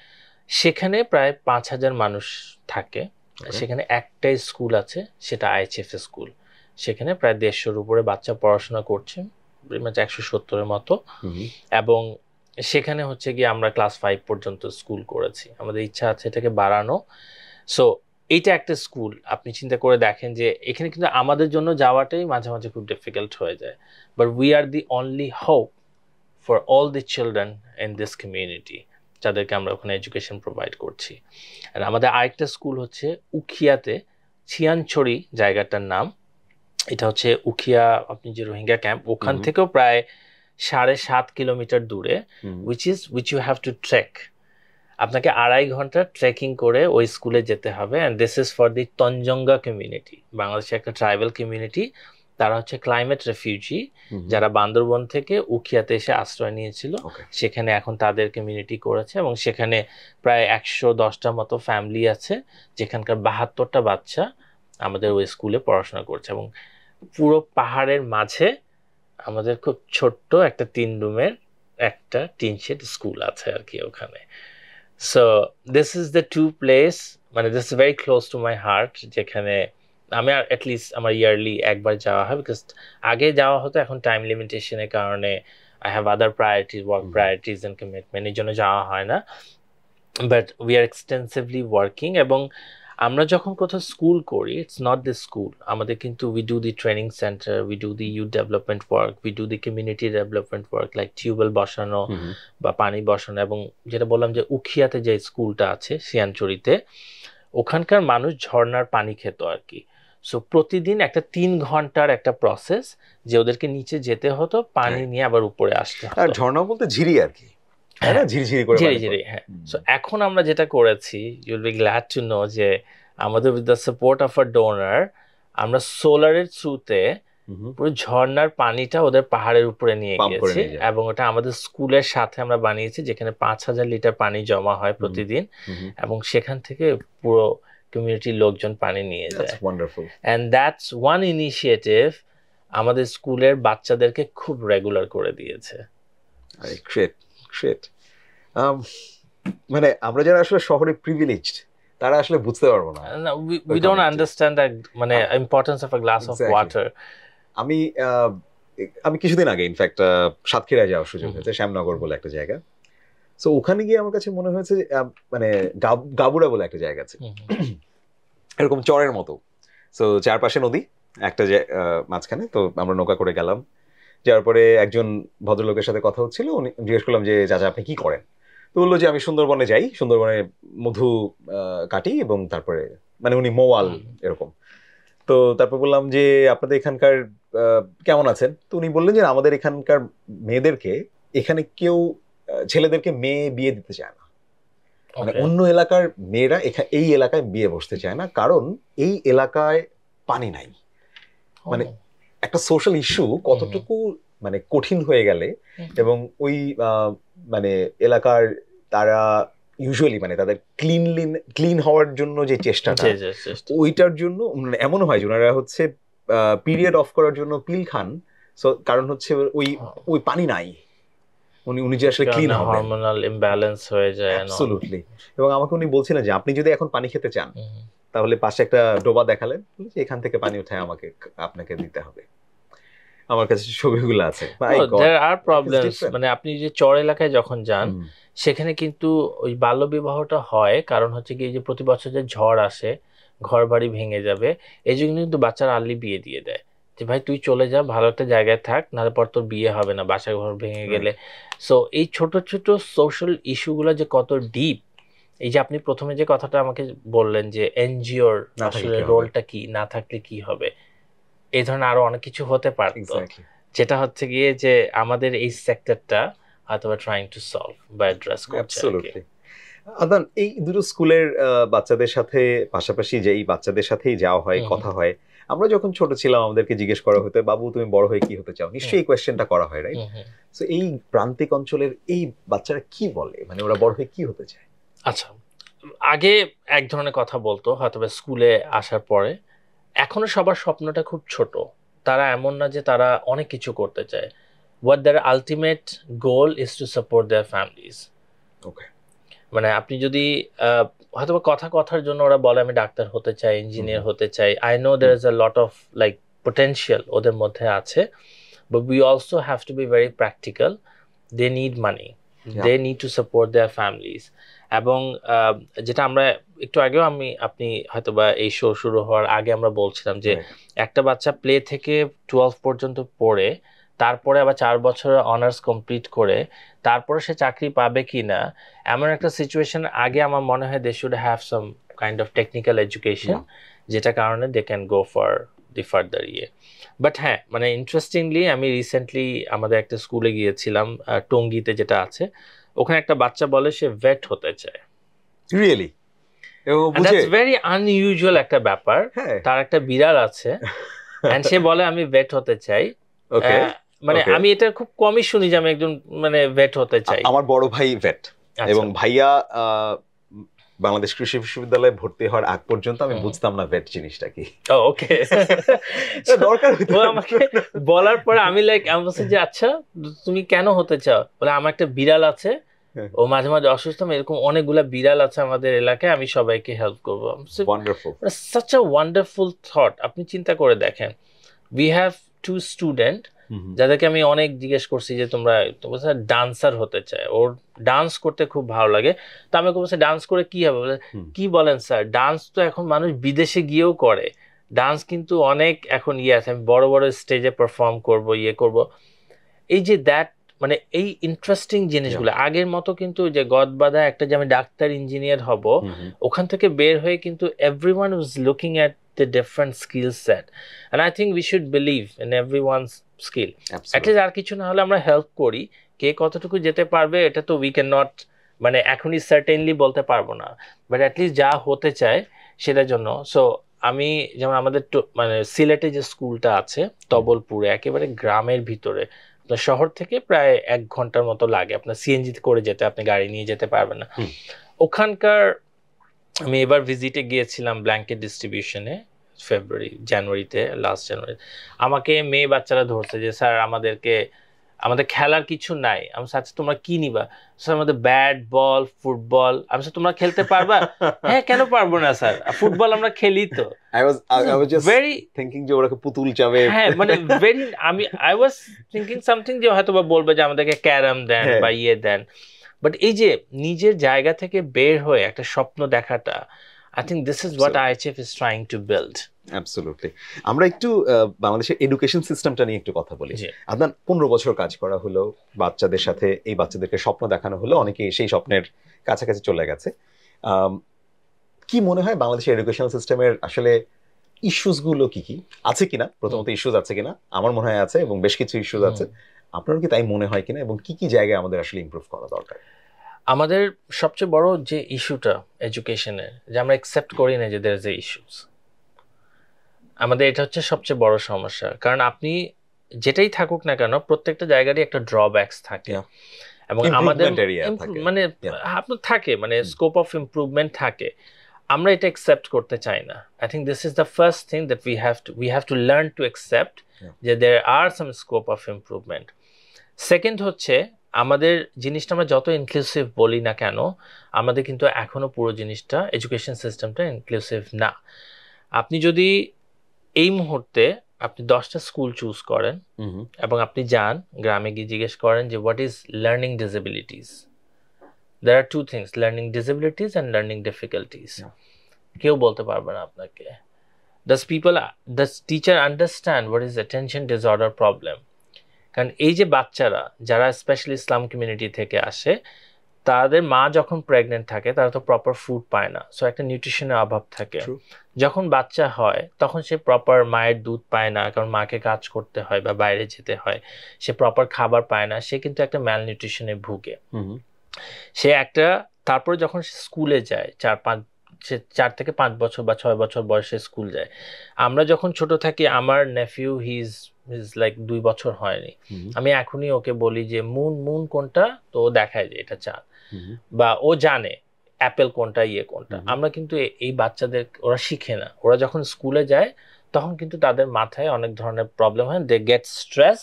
সেখানে প্রায় 5000 মানুষ থাকে। সেখানে একটাই স্কুল আছে, সেটা আইএচএফ স্কুল। সেখানে প্রায় 150-এর উপরে বাচ্চা পড়াশোনা করছে, 170-এর মতো। এবং সেখানে হচ্ছে গিয়ে আমরা ক্লাস 5 পর্যন্ত স্কুল করেছি। আমাদের ইচ্ছা আছে এটাকে বাড়ানো। সো এইটা একটা স্কুল, আপনি চিন্তা করে দেখেন যে এখানে কিন্তু আমাদের জন্য যাওয়াটাই মাঝে মাঝে খুব ডিফিকাল্ট হয়ে যায়, but we are the only hope for all the children in this community, যাদেরকে আমরা ওখানে এডুকেশন প্রোভাইড করছি। আর আমাদের আরেকটা স্কুল হচ্ছে উখিয়াতে, ছিয়ানছড়ি জায়গাটার নাম। এটা হচ্ছে উখিয়া, আপনি যে রোহিঙ্গা ক্যাম্প, ওখান থেকেও প্রায় 7.5 কিলোমিটার দূরে, which you have to trek. আপনাকে 2.5 ঘন্টা ট্রেকিং করে ওই স্কুলে যেতে হবে। And this is for the Tanchangya community, বাংলাদেশের একটা ট্রাইবাল কমিউনিটি। তারা হচ্ছে ক্লাইমেট রেফিউজি, যারা বান্দরবন থেকে উখিয়াতে এসে আশ্রয় নিয়েছিল। সেখানে এখন তাদের কমিউনিটি করেছে এবং সেখানে প্রায় 110টার মতো ফ্যামিলি আছে, যেখানকার 72টা বাচ্চা আমাদের ওই স্কুলে পড়াশোনা করছে। এবং পুরো পাহাড়ের মাঝে আমাদের খুব ছোট্ট একটা 3 রুমের একটা টিন শেড স্কুল আছে আর কি ওখানে। So this is the to place, মানে this is very close to my heart, যেখানে আমি অ্যাটলিস্ট আমার ইয়ারলি একবার যাওয়া হয়, বিকজ আগে যাওয়া হতো, এখন টাইম লিমিটেশনের কারণে I have other priorities, work priorities and commitment, এই জন্য যাওয়া হয় না। But we are extensively working. এবং আমরা যখন কোথাও স্কুল করি, ইটস নট দ্য স্কুল, আমাদের কিন্তু we do the training centre, we do the youth development work, we do the community development work, like tubewell বসানো বা পানি বসানো। এবং যেটা বললাম যে উখিয়াতে যে স্কুলটা আছে শিয়ানচুরিতে, ওখানকার মানুষ ঝর্ণার পানি খেত আর কি। সো প্রতিদিন একটা 3 ঘন্টার একটা প্রসেস, যে ওদেরকে নিচে যেতে হতো, পানি নিয়ে আবার উপরে আসতে হতো। আর ঝর্ণা বলতে ঝিরি আর কি, হ্যাঁ, ঝিরিঝিরি করে ঝিরি, হ্যাঁ। সো এখন আমরা যেটা করেছি, you will be glad to know, যে আমাদের with the support of a donor আমরা সোলারের থ্রুতে পুরো ঝর্ণার পানিটা ওদের পাহাড়ের উপরে নিয়ে গিয়েছি, এবং ওটা আমাদের স্কুলের সাথে আমরা বানিয়েছি, যেখানে 5000 লিটার পানি জমা হয় প্রতিদিন, এবং সেখান থেকে পুরো কমিউনিটির লোকজন পানি নিয়ে যায়। এন্ড দ্যাটস ওয়ান ইনিশিয়েটিভ আমাদের স্কুলের বাচ্চাদেরকে খুব রেগুলার করে দিয়েছে। মানে আমরা যারা আসলে শহরে প্রিভিলেজড, তারা আসলে বুঝতে পারবো না, we don't understand that মানে importance of a glass of water. আমি কিছুদিন আগে ইনফ্যাক্ট সাতক্ষীরায় যাওয়ার সুযোগ হয়েছে, শ্যামনগর বলে একটা জায়গা। সো ওখানে গিয়ে আমার কাছে মনে হয়েছে মানে গাবুড়া বলে একটা জায়গা আছে, এরকম চরের মতো। সো চারপাশে নদী, একটা মাঝখানে। তো আমরা নৌকা করে গেলাম, যাওয়ার পরে একজন ভদ্রলোকের সাথে কথা হচ্ছিল, উনি জিজ্ঞেস করলাম যে চাচা আপনি কি করেন? তো বললো যে আমি সুন্দরবনে যাই, সুন্দরবনে মধু কাটি, এবং তারপরে মানে উনি মোয়াল এরকম। তো তারপর বললাম যে আপনাদের এখানকার কেমন আছেন? তো উনি বললেন যে আমাদের এখানকার মেয়েদেরকে, এখানে কেউ ছেলেদেরকে মেয়ে বিয়ে দিতে চায় না, মানে অন্য এলাকার মেয়েরা এই এলাকায় বিয়ে বসতে চায় না, কারণ এই এলাকায় পানি নাই। মানে একটা সোশ্যাল ইস্যু কতটুকু মানে কঠিন হয়ে গেলে, এবং ওই মানে এলাকার তারা ইউজুয়ালি মানে তাদের ক্লিন হওয়ার জন্য যে চেষ্টাটা, ওইটার জন্য এমনও হয় যে ওনারা হচ্ছে পিরিয়ড অফ করার জন্য পিল খান, সো কারণ হচ্ছে ওই পানি নাই, উনি যে আসলে ক্লিন হবে, হরমোনাল ইমব্যালেন্স হয়ে যায়। অ্যাবসলিউটলি। এবং আমাকে উনি বলছিলেন যে আপনি যদি এখন পানি খেতে চান, তাহলে পাশে একটা ডোবা দেখালেন, এখান থেকে পানি উঠায় আপনাকে দিতে হবে। আমার কাছে ছবিগুলো আছে। there are problems, মানে আপনি যে চর এলাকায় যখন যান, সেখানে কিন্তু ওই বাল্য বিবাহটা হয়, কারণ হচ্ছে কি যে প্রতি বছর যে ঝড় আসে, ঘর বাড়ি ভেঙে যাবে, এই জন্য কিন্তু বাচ্চারা আর্লি বিয়ে দিয়ে দেয়, যে ভাই তুই চলে যা, ভালো একটা জায়গায় থাক, নাহলে পর তোর বিয়ে হবে না বাসা ঘর ভেঙে গেলে। সো এই ছোট ছোট সোশ্যাল ইস্যুগুলো যে কত ডিপ, এই যে আপনি প্রথমে যে কথাটা আমাকে বললেন যে এনজিওর আসলে রোলটা কি, না থাকলে কি হবে, এই ধরনের আরো অনেক কিছু হতে পারতো, যেটা হচ্ছে গিয়ে যে আমাদের এই সেক্টরটা হয়তো ট্রাইং টু সলভ বা অ্যাড্রেস করছে। আদান, এই দুটো স্কুলের বাচ্চাদের সাথে পাশাপাশি যে এই বাচ্চাদের সাথেই যাওয়া হয়, কথা হয়, আমরা যখন ছোট ছিলাম আমাদেরকে জিজ্ঞেস করা হতো বাবু তুমি বড় হয়ে কি হতে চাও, নিশ্চয়ই এই কোয়েশ্চেনটা করা হয়, রাইট? সো এই প্রান্তিক অঞ্চলের এই বাচ্চারা কি বলে, মানে ওরা বড় হয়ে কি হতে চায়? আচ্ছা, আগে এক ধরনের কথা বলতো হয়তো স্কুলে আসার পরে, এখনো সবার স্বপ্নটা খুব ছোট, তারা এমন না যে তারা অনেক কিছু করতে চায়। what their ultimate goal is to support their families. ওকে, মানে আপনি যদি হয়তো কথার জন্য ওরা বলে আমি ডাক্তার হতে চাই, ইঞ্জিনিয়ার হতে চাই, I know there is a lot of like potential ওদের মধ্যে আছে, but we also have to be very practical. They need money, they need to support their families. এবং যেটা আমরা একটু আগেও আপনি হয়তোবা এই শো শুরু হওয়ার আগে আমরা বলছিলাম যে একটা বাচ্চা প্লে থেকে 12 পর্যন্ত পড়ে, তারপরে আবার 4 বছর অনার্স কমপ্লিট করে তারপরে সে চাকরি পাবে কিনা, এমন একটা সিচুয়েশন আগে আমার মনে হয় they should have some kind of technical education, যেটা কারণে they can go for the further ইয়ে। বাট হ্যাঁ, মানে ইন্টারেস্টিংলি আমি রিসেন্টলি আমাদের একটা স্কুলে গিয়েছিলাম টঙ্গীতে যেটা আছে, ওখানে একটা বাচ্চা বলে সে ভেট হতে চায়। রিয়েলি? দ্যাটস ভেরি আনইউজুয়াল একটা ব্যাপার। তার একটা বিড়াল আছে, এন্ড সে বলে আমি ভেট হতে চাই। ওকে, মানে আমি এটা খুব কমই শুনি যে আমি একজন মানে ভেট হতে চাই। আমার বড় ভাই ভেট, আচ্ছা। এবং ভাইয়া বাংলাদেশ কৃষি বিশ্ববিদ্যালয়ে ভর্তি হওয়ার আগ পর্যন্ত আমি বুঝতাম না ভেট জিনিসটা কি। ওকে, দরকার ও আমাকে বলার পরে আমি আমি বলছি যে আচ্ছা তুমি কেন হতে চাও? বলে আমার একটা বিড়াল আছে, ও মাঝে মাঝে অসুস্থ, এরকম অনেকগুলা বিড়াল আছে আমাদের এলাকায়, আমি সবাইকে হেল্প করবো। Wonderful, such a wonderful thought. আপনি চিন্তা করে দেখেন, we have 2 স্টুডেন্ট যাদেরকে আমি অনেক জিজ্ঞেস করছি যে তোমরা ডান্সার হতে চায়, ওর ডান্স করতে খুব ভালো লাগে। তো আমি বলছি ডান্স করে কি হবে? বলে কি বলেন স্যার, ডান্স তো এখন মানুষ বিদেশে গিয়েও করে, ডান্স কিন্তু অনেক এখন আছে, আমি বড় বড় স্টেজে পারফর্ম করব, করব। এই যে দ্যাট মানে এই ইন্টারেস্টিং জিনিসগুলো আগের মতো কিন্তু যে গদবাধা একটা যে আমি ডাক্তার ইঞ্জিনিয়ার হব, ওখান থেকে বের হয়ে কিন্তু everyone was looking at the different skill set, and I think we should believe in everyone's skill. At least আর কিছু না হলে আমরা হেল্প করি, কে কতটুকু যেতে পারবে এটা তো উই ক্যান নট মানে এখনই সার্টেনলি বলতে পারবো না, বাট অ্যাটলিস্ট যা হতে চায় সেটার জন্য। সো আমি যেমন আমাদের মানে সিলেটে যে স্কুলটা আছে তবলপুরে, একেবারে গ্রামের ভিতরে, শহর থেকে প্রায় 1 ঘন্টার মতো লাগে আপনার সিএনজি করে যেতে, আপনি গাড়ি নিয়ে যেতে পারবেন না। ওখানকার আমি এবার ভিজিটে গিয়েছিলাম ব্ল্যাঙ্কেট ডিস্ট্রিবিউশনে জানুয়ারিতে, লাস্ট জানুয়ারি। আমাকে মেয়ে বাচ্চারা ধরছে যে স্যার আমাদের খেলার কিছু নাই। আমি আচ্ছা তোমরা কি নিবা? স্যার আমাদের ব্যাট বল ফুটবল। আমি স্যার তোমরা খেলতে পারবা? হ্যাঁ কেন পারবো না স্যার, ফুটবল আমরা খেলি তো। I was just very thinking যে ওরা পুতুল চাবে। হ্যাঁ মানে I was thinking something যে হয়তো বা বলবে যে আমাদেরকে ক্যারাম দেন বা দেন, বাট এই যে নিজের জায়গা থেকে বের হয়ে একটা স্বপ্ন দেখাটা, I think this is what IHF is trying to build. Absolutely. আমরা একটু বাংলাদেশের এডুকেশন সিস্টেমটা নিয়ে একটু কথা বলি। আপনার 15 বছর কাজ করা হলো, বাচ্চাদের সাথে এই বাচ্চাদেরকে স্বপ্ন দেখানো হলো, অনেকে সেই স্বপ্নের কাছাকাছি চলে গেছে। কি মনে হয় বাংলাদেশের এডুকেশন সিস্টেমের আসলে ইস্যুস গুলো কি কি আছে কিনা? প্রথমত ইস্যুস আছে কিনা? আমার মনে হয় আছে, এবং বেশ কিছু ইস্যুস আছে। আপনার কি তাই মনে হয় কিনা, এবং কি কি জায়গায় আমাদের আসলে ইমপ্রুভ করা দরকার? আমাদের সবচেয়ে বড় যে ইস্যুটা এডুকেশনের, যে আমরা অ্যাকসেপ্ট করি না যে দেয়ার ইজ এ ইস্যুস, আমাদের এটা হচ্ছে সবচেয়ে বড় সমস্যা। কারণ আপনি যেটাই থাকুক না কেন, প্রত্যেকটা জায়গারই একটা ড্রব্যাকস থাকে, এবং আমাদের মানে আপনার থাকে মানে স্কোপ অফ ইমপ্রুভমেন্ট থাকে। আমরা এটা অ্যাকসেপ্ট করতে চাই না। I think this is the first thing that we have to learn to accept যে দেয়ার আর সাম স্কোপ অফ ইমপ্রুভমেন্ট। সেকেন্ড হচ্ছে আমাদের জিনিসটা আমরা যত ইনক্লুসিভ বলি না কেন, আমাদের কিন্তু এখনো পুরো জিনিসটা এডুকেশন সিস্টেমটা ইনক্লুসিভ না। আপনি যদি এই মুহূর্তে আপনি 10টা স্কুল চুজ করেন এবং আপনি যান গ্রামে গিয়ে জিজ্ঞেস করেন যে what is learning disabilities, there are 2 things, learning disabilities and learning difficulties. কেউ বলতে পারবে না আপনাকে does teacher understand what is attention disorder problem? কারণ এই যে বাচ্চারা যারা স্পেশালি ইসলাম কমিউনিটি থেকে আসে, তাদের মা যখন প্রেগনেন্ট থাকে তারা তো প্রপার ফুড পায় না, সো একটা নিউট্রিশনের অভাব থাকে। যখন বাচ্চা হয় তখন সে প্রপার মায়ের দুধ পায় না, কারণ মাকে কাজ করতে হয় বা বাইরে যেতে হয়, সে প্রপার খাবার পায় না, সে কিন্তু একটা ম্যাল নিউট্রিশনে ভুগে। সে একটা তারপরে যখন সে স্কুলে যায়, 4 থেকে 5 বছর বা 6 বছর বয়সে স্কুল যায়। আমরা যখন ছোট থাকি, আমার নেফিউ হিজ লাইক 2 বছর হয়নি, আমি এখনই ওকে বলি যে মুন কোনটা, তো ও দেখায় যে এটা চাঁদ, বা ও জানে অ্যাপেল কোনটা কোনটা। আমরা কিন্তু এই বাচ্চাদের ওরা শিখে না, ওরা যখন স্কুলে যায় তখন কিন্তু তাদের মাথায় অনেক ধরনের প্রবলেম হয়, দে গেট স্ট্রেস,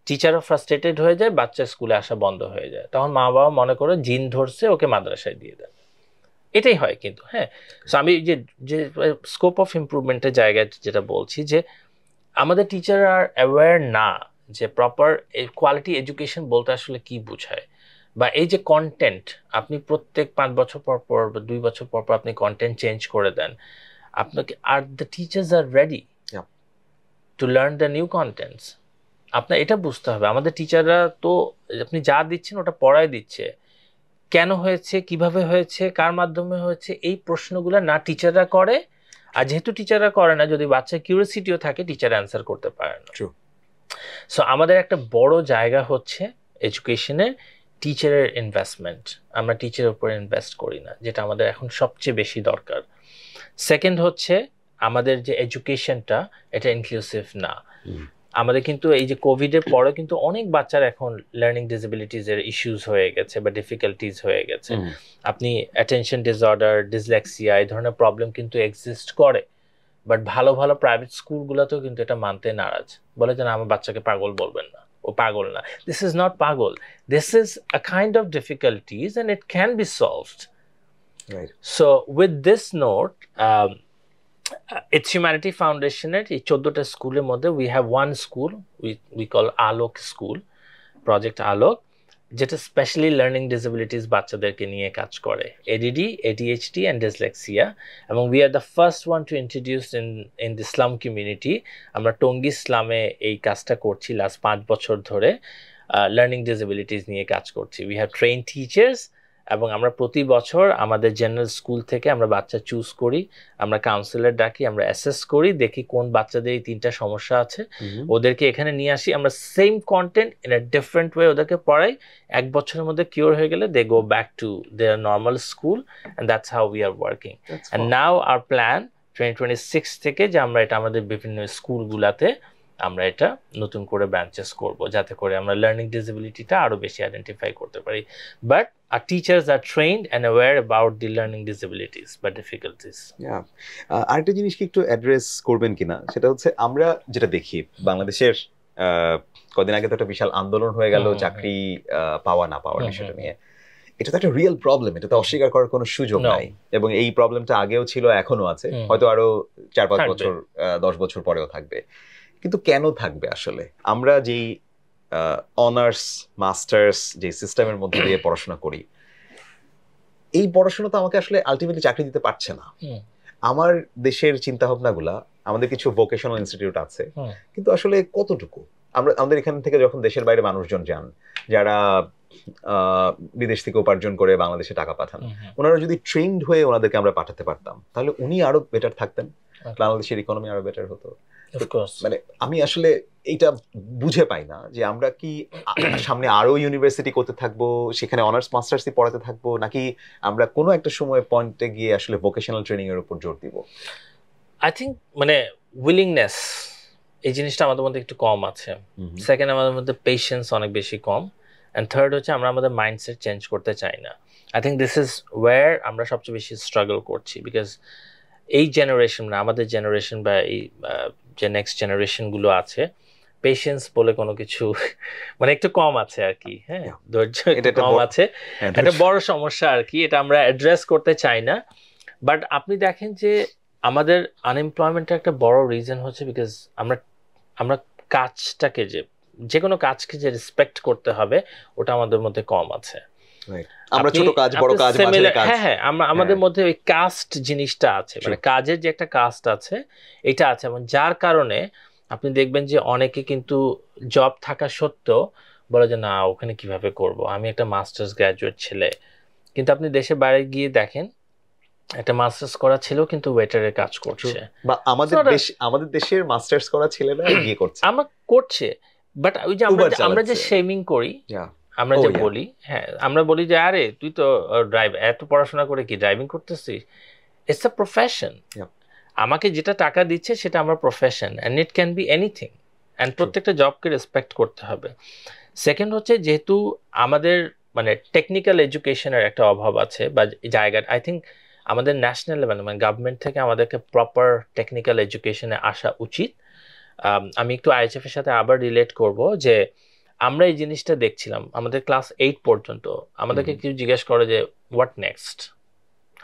টিচারও ফ্রাস্ট্রেটেড হয়ে যায়, বাচ্চা স্কুলে আসা বন্ধ হয়ে যায়, তখন মা বাবা মনে করে জিন ধরছে, ওকে মাদ্রাসায় দিয়ে দেয়, এটাই হয় কিন্তু। হ্যাঁ, সো আমি যে স্কোপ অফ ইমপ্রুভমেন্টের জায়গায় যেটা বলছি, যে আমাদের টিচার আর অ্যাওয়্যার না যে প্রপার কোয়ালিটি এডুকেশন বলতে আসলে কি বোঝায়, বা এই যে কন্টেন্ট আপনি প্রত্যেক 5 বছর পর পর বা 2 বছর পর পর আপনি কন্টেন্ট চেঞ্জ করে দেন, আপনাকে আর the teachers are ready to learn the new contents. আপনার এটা বুঝতে হবে, আমাদের টিচাররা তো আপনি যা দিচ্ছেন ওটা পড়ায় দিচ্ছে, কেন হয়েছে, কিভাবে হয়েছে, কার মাধ্যমে হয়েছে, এই প্রশ্নগুলো না টিচাররা করে। আর যেহেতু টিচাররা করে না, যদি বাচ্চার কিউরিওসিটিও থাকে, টিচার অ্যান্সার করতে পারে না। সো আমাদের একটা বড় জায়গা হচ্ছে এডুকেশনের টিচারের ইনভেস্টমেন্ট। আমরা টিচারের উপর ইনভেস্ট করি না, যেটা আমাদের এখন সবচেয়ে বেশি দরকার। সেকেন্ড হচ্ছে আমাদের যে এডুকেশনটা এটা ইনক্লুসিভ না। আমাদের কিন্তু এই যে কোভিডের পরে কিন্তু অনেক বাচ্চার এখন লার্নিং ডিসেবিলিটিজ এর ইস্যুস হয়ে গেছে বা ডিফিকাল্টিজ হয়ে গেছে। আপনি অ্যাটেনশন ডিসঅর্ডার, ডিসলেক্সিয়া এই ধরনের প্রবলেম কিন্তু এক্সিস্ট করে, বাট ভালো ভালো প্রাইভেট স্কুলগুলোতেও কিন্তু এটা মানতে নারাজ, বলে যে না আমার বাচ্চাকে পাগল বলবেন না, ও পাগল না। দিস ইজ নট পাগল, this is a kind of difficulties and it can be solved. So with this note, It's Humanity ফাউন্ডেশনের এই 14টা স্কুলের মধ্যে we have one school we call Alok school, project Alok, যেটা স্পেশালি লার্নিং ডিসেবিলিটিস বাচ্চাদেরকে নিয়ে কাজ করে, এডিডি, এডিএইচডি অ্যান্ড ডিসলেক্সিয়া। এবং we are the first one to introduce in the slum community. আমরা টঙ্গী স্লামে এই কাজটা করছি লাস্ট 5 বছর ধরে, লার্নিং ডিসেবিলিটিস নিয়ে কাজ করছি। we have trained teachers, এবং আমরা প্রতি বছর আমাদের জেনারেল স্কুল থেকে আমরা বাচ্চা চুজ করি, আমরা কাউন্সিলর ডাকি, আমরা অ্যাসেস করি, দেখি কোন বাচ্চাদের এই 3টা সমস্যা আছে, ওদেরকে এখানে নিয়ে আসি, আমরা same content in a different way ওদেরকে পড়াই। 1 বছরের মধ্যে কিওর হয়ে গেলে they go back to their normal school, and that's how we are working. And now our plan 2026 থেকে যে আমরা এটা আমাদের বিভিন্ন স্কুলগুলাতে আমরা এটা নতুন করে ব্রাঞ্চেস করব, যাতে করে আমরা লার্নিং ডিসেবিলিটিটা আরো বেশি আইডেন্টিফাই করতে পারি। But our teachers are trained and aware about the learning disabilities বা difficulties. আরেকটা জিনিস কি একটু অ্যাড্রেস করবেন কিনা, সেটা হচ্ছে আমরা যেটা দেখি বাংলাদেশের কদিন আগে তো একটা বিশাল আন্দোলন হয়ে গেল চাকরি পাওয়া না পাওয়ার বিষয়টা নিয়ে। এটা তো একটা রিয়েল প্রবলেম, এটা তো অস্বীকার করার কোনো সুযোগ নাই, এবং এই প্রবলেমটা আগেও ছিল, এখনো আছে, হয়তো আরো 4-5 বছর 10 বছর পরেও থাকবে। কিন্তু কেন থাকবে আসলে? আমরা যেই অনার্স মাস্টার্স যে সিস্টেমের মধ্যে দিয়ে পড়াশোনা করি, এই পড়াশোনা তো আমাকে আসলে আলটিমেটলি চাকরি দিতে পারছে না। আমার দেশের চিন্তা ভাবনাগুলা, আমাদের কিছু ভোকেশনাল ইনস্টিটিউট আছে, কিন্তু আসলে কতটুকু আমাদের এখান থেকে যখন দেশের বাইরে মানুষজন যান, যারা বিদেশ থেকে উপার্জন করে বাংলাদেশে টাকা পাঠান, ওনারা যদি ট্রেন্ড হয়ে ওনাদেরকে আমরা পাঠাতে পারতাম, তাহলে উনি আরো বেটার থাকতেন, বাংলাদেশের ইকোনমি আরো বেটার হতো। মানে আমি আসলে এইটা বুঝে পাই না যে আমরা কি সামনে আরো ইউনিভার্সিটি করতে থাকবো, সেখানে অনার্স মাস্টার্সই পড়াতে থাকবো, নাকি আমরা কোনো একটা সময় পয়েন্টে গিয়ে আসলে ভোকেশনাল ট্রেনিং এর উপর জোর দিব? আই থিঙ্ক মানে উইলিংনেস এই জিনিসটা আমাদের মধ্যে একটু কম আছে। সেকেন্ড, আমাদের মধ্যে পেশেন্স অনেক বেশি কম। অ্যান্ড থার্ড হচ্ছে আমরা আমাদের মাইন্ডসেট চেঞ্জ করতে চাই না। I think this is wire আমরা সবচেয়ে বেশি স্ট্রাগল করছি, বিকজ এই জেনারেশন না, আমাদের জেনারেশন বা এই যে নেক্সট জেনারেশনগুলো আছে, পেশেন্স বলে কোনো কিছু মানে একটু কম আছে আর কি। হ্যাঁ, ধৈর্য একটু কম আছে, একটা বড় সমস্যা আর কি, এটা আমরা অ্যাড্রেস করতে চাই না। বাট আপনি দেখেন যে আমাদের আনএমপ্লয়মেন্টের একটা বড় রিজন হচ্ছে বিকজ আমরা কাজটাকে যে কোনো কাজকে যে রেসপেক্ট করতে হবে ওটা আমাদের মধ্যে কম আছে। আমরা ছোট কাজ বড় কাজ মাঝারি কাজ, হ্যাঁ আমাদের মধ্যে ওই কাস্ট জিনিসটা আছে, মানে কাজের যে একটা কাস্ট আছে এটা আছে, এবং যার কারণে আপনি দেখবেন যে অনেকে কিন্তু জব থাকা সত্ত্বেও বলে যে না ওখানে কিভাবে করব, আমি একটা মাস্টার্স গ্র্যাজুয়েট ছেলে। কিন্তু আপনি দেশের বাইরে গিয়ে দেখেন একটা মাস্টার্স করা ছেলেও কিন্তু ওয়েটারের কাজ করছে, বা আমাদের দেশের মাস্টার্স করা ছেলেরা গিয়ে করছে, আমরা করছে। বাট ওই যে আমরা যে শেমিং করি, আমরা যে বলি, হ্যাঁ আমরা বলি যে আরে তুই তো ড্রাইভ এত পড়াশোনা করে কি ড্রাইভিং করতেছিস, ইটস আ প্রফেশন। আমাকে যেটা টাকা দিচ্ছে সেটা আমার profession, and it can be anything, and প্রত্যেকটা জবকে রেসপেক্ট করতে হবে। সেকেন্ড হচ্ছে যেহেতু আমাদের মানে টেকনিক্যাল এডুকেশনের একটা অভাব আছে বা জায়গা, আই থিঙ্ক আমাদের ন্যাশনাল লেভেলে মানে গভর্নমেন্ট থেকে আমাদেরকে প্রপার টেকনিক্যাল এডুকেশনে আসা উচিত। আমি একটু আইএইচএফ এর সাথে আবার রিলেট করব যে আমরা এই জিনিসটা দেখছিলাম আমাদের ক্লাস 8 পর্যন্ত আমাদেরকে কেউ জিজ্ঞেস করে যে হোয়াট নেক্সট।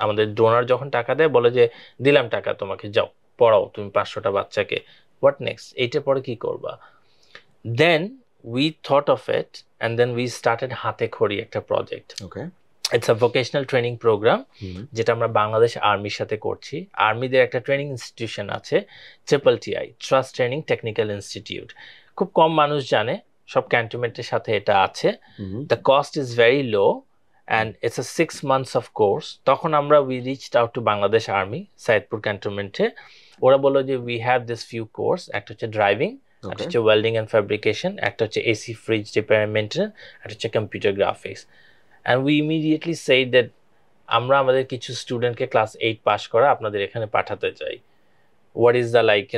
আমাদের ডোনার যখন টাকা দেয় বলে যে দিলাম টাকা তোমাকে, যাও পড়াও তুমি 500টা বাচ্চাকে, হোয়াট নেক্সট, এইটার পরে কি করবা? Then we thought of it and then we started হাতে খড়ি একটা project. It's a vocational training program, যেটা আমরা বাংলাদেশ আর্মির সাথে করছি। আর্মিদের একটা ট্রেনিং ইনস্টিটিউশন আছে TTI, trust training technical institute, খুব কম মানুষ জানে, সব ক্যান্টনমেন্টের সাথে এটা আছে। The cost is very low and it's a 6 months of course. তখন আমরা we reached out to Bangladesh army Saidpur ক্যান্টনমেন্টে। ওরা বললো যে we have this few course, একটা হচ্ছে ড্রাইভিং, একটা হচ্ছে ওয়েল্ডিং অ্যান্ড ফ্যাব্রিকেশন, একটা হচ্ছে AC fridge repair and maintenance, একটা হচ্ছে computer graphics. And we immediately সেই দ্যাট আমরা আমাদের কিছু স্টুডেন্টকে ক্লাস 8 পাস করা আপনাদের এখানে পাঠাতে চাই। what is the like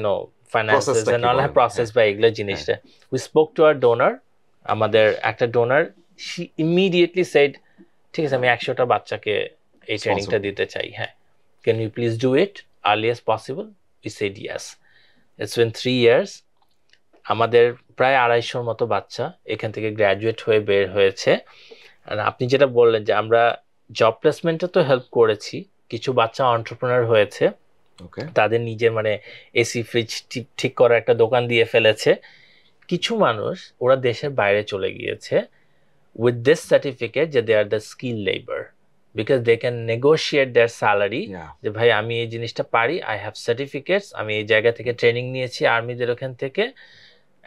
finances Process-টা and কি all বলেন? process বা এগুলো জিনিসটা we spoke to our donor আমাদের একটা donor she immediately said ঠিক আছে আমি 100টা বাচ্চাকে এই ট্রেনিংটা দিতে চাই হ্যাঁ can you please do it early as possible we said yes it's been 3 years আমাদের প্রায় 250 মতো বাচ্চা এখান থেকে গ্র্যাজুয়েট হয়ে বের হয়েছে আর আপনি যেটা বললেন যে আমরা জব প্লেসমেন্টে তো হেল্প করেছি কিছু বাচ্চা এন্টারপ্রেনার হয়েছে ওকে তাদের নিজের মানে এসি ফ্রিজ ঠিক করা একটা দোকান দিয়ে ফেলেছে কিছু মানুষ ওরা দেশের বাইরে চলে গিয়েছে with this certificate যে they are the skilled labor because they can negotiate their salary যে ভাই আমি এই জিনিসটা পারি I have certificates আমি এই জায়গা থেকে ট্রেনিং নিয়েছি আর্মিদের ওখান থেকে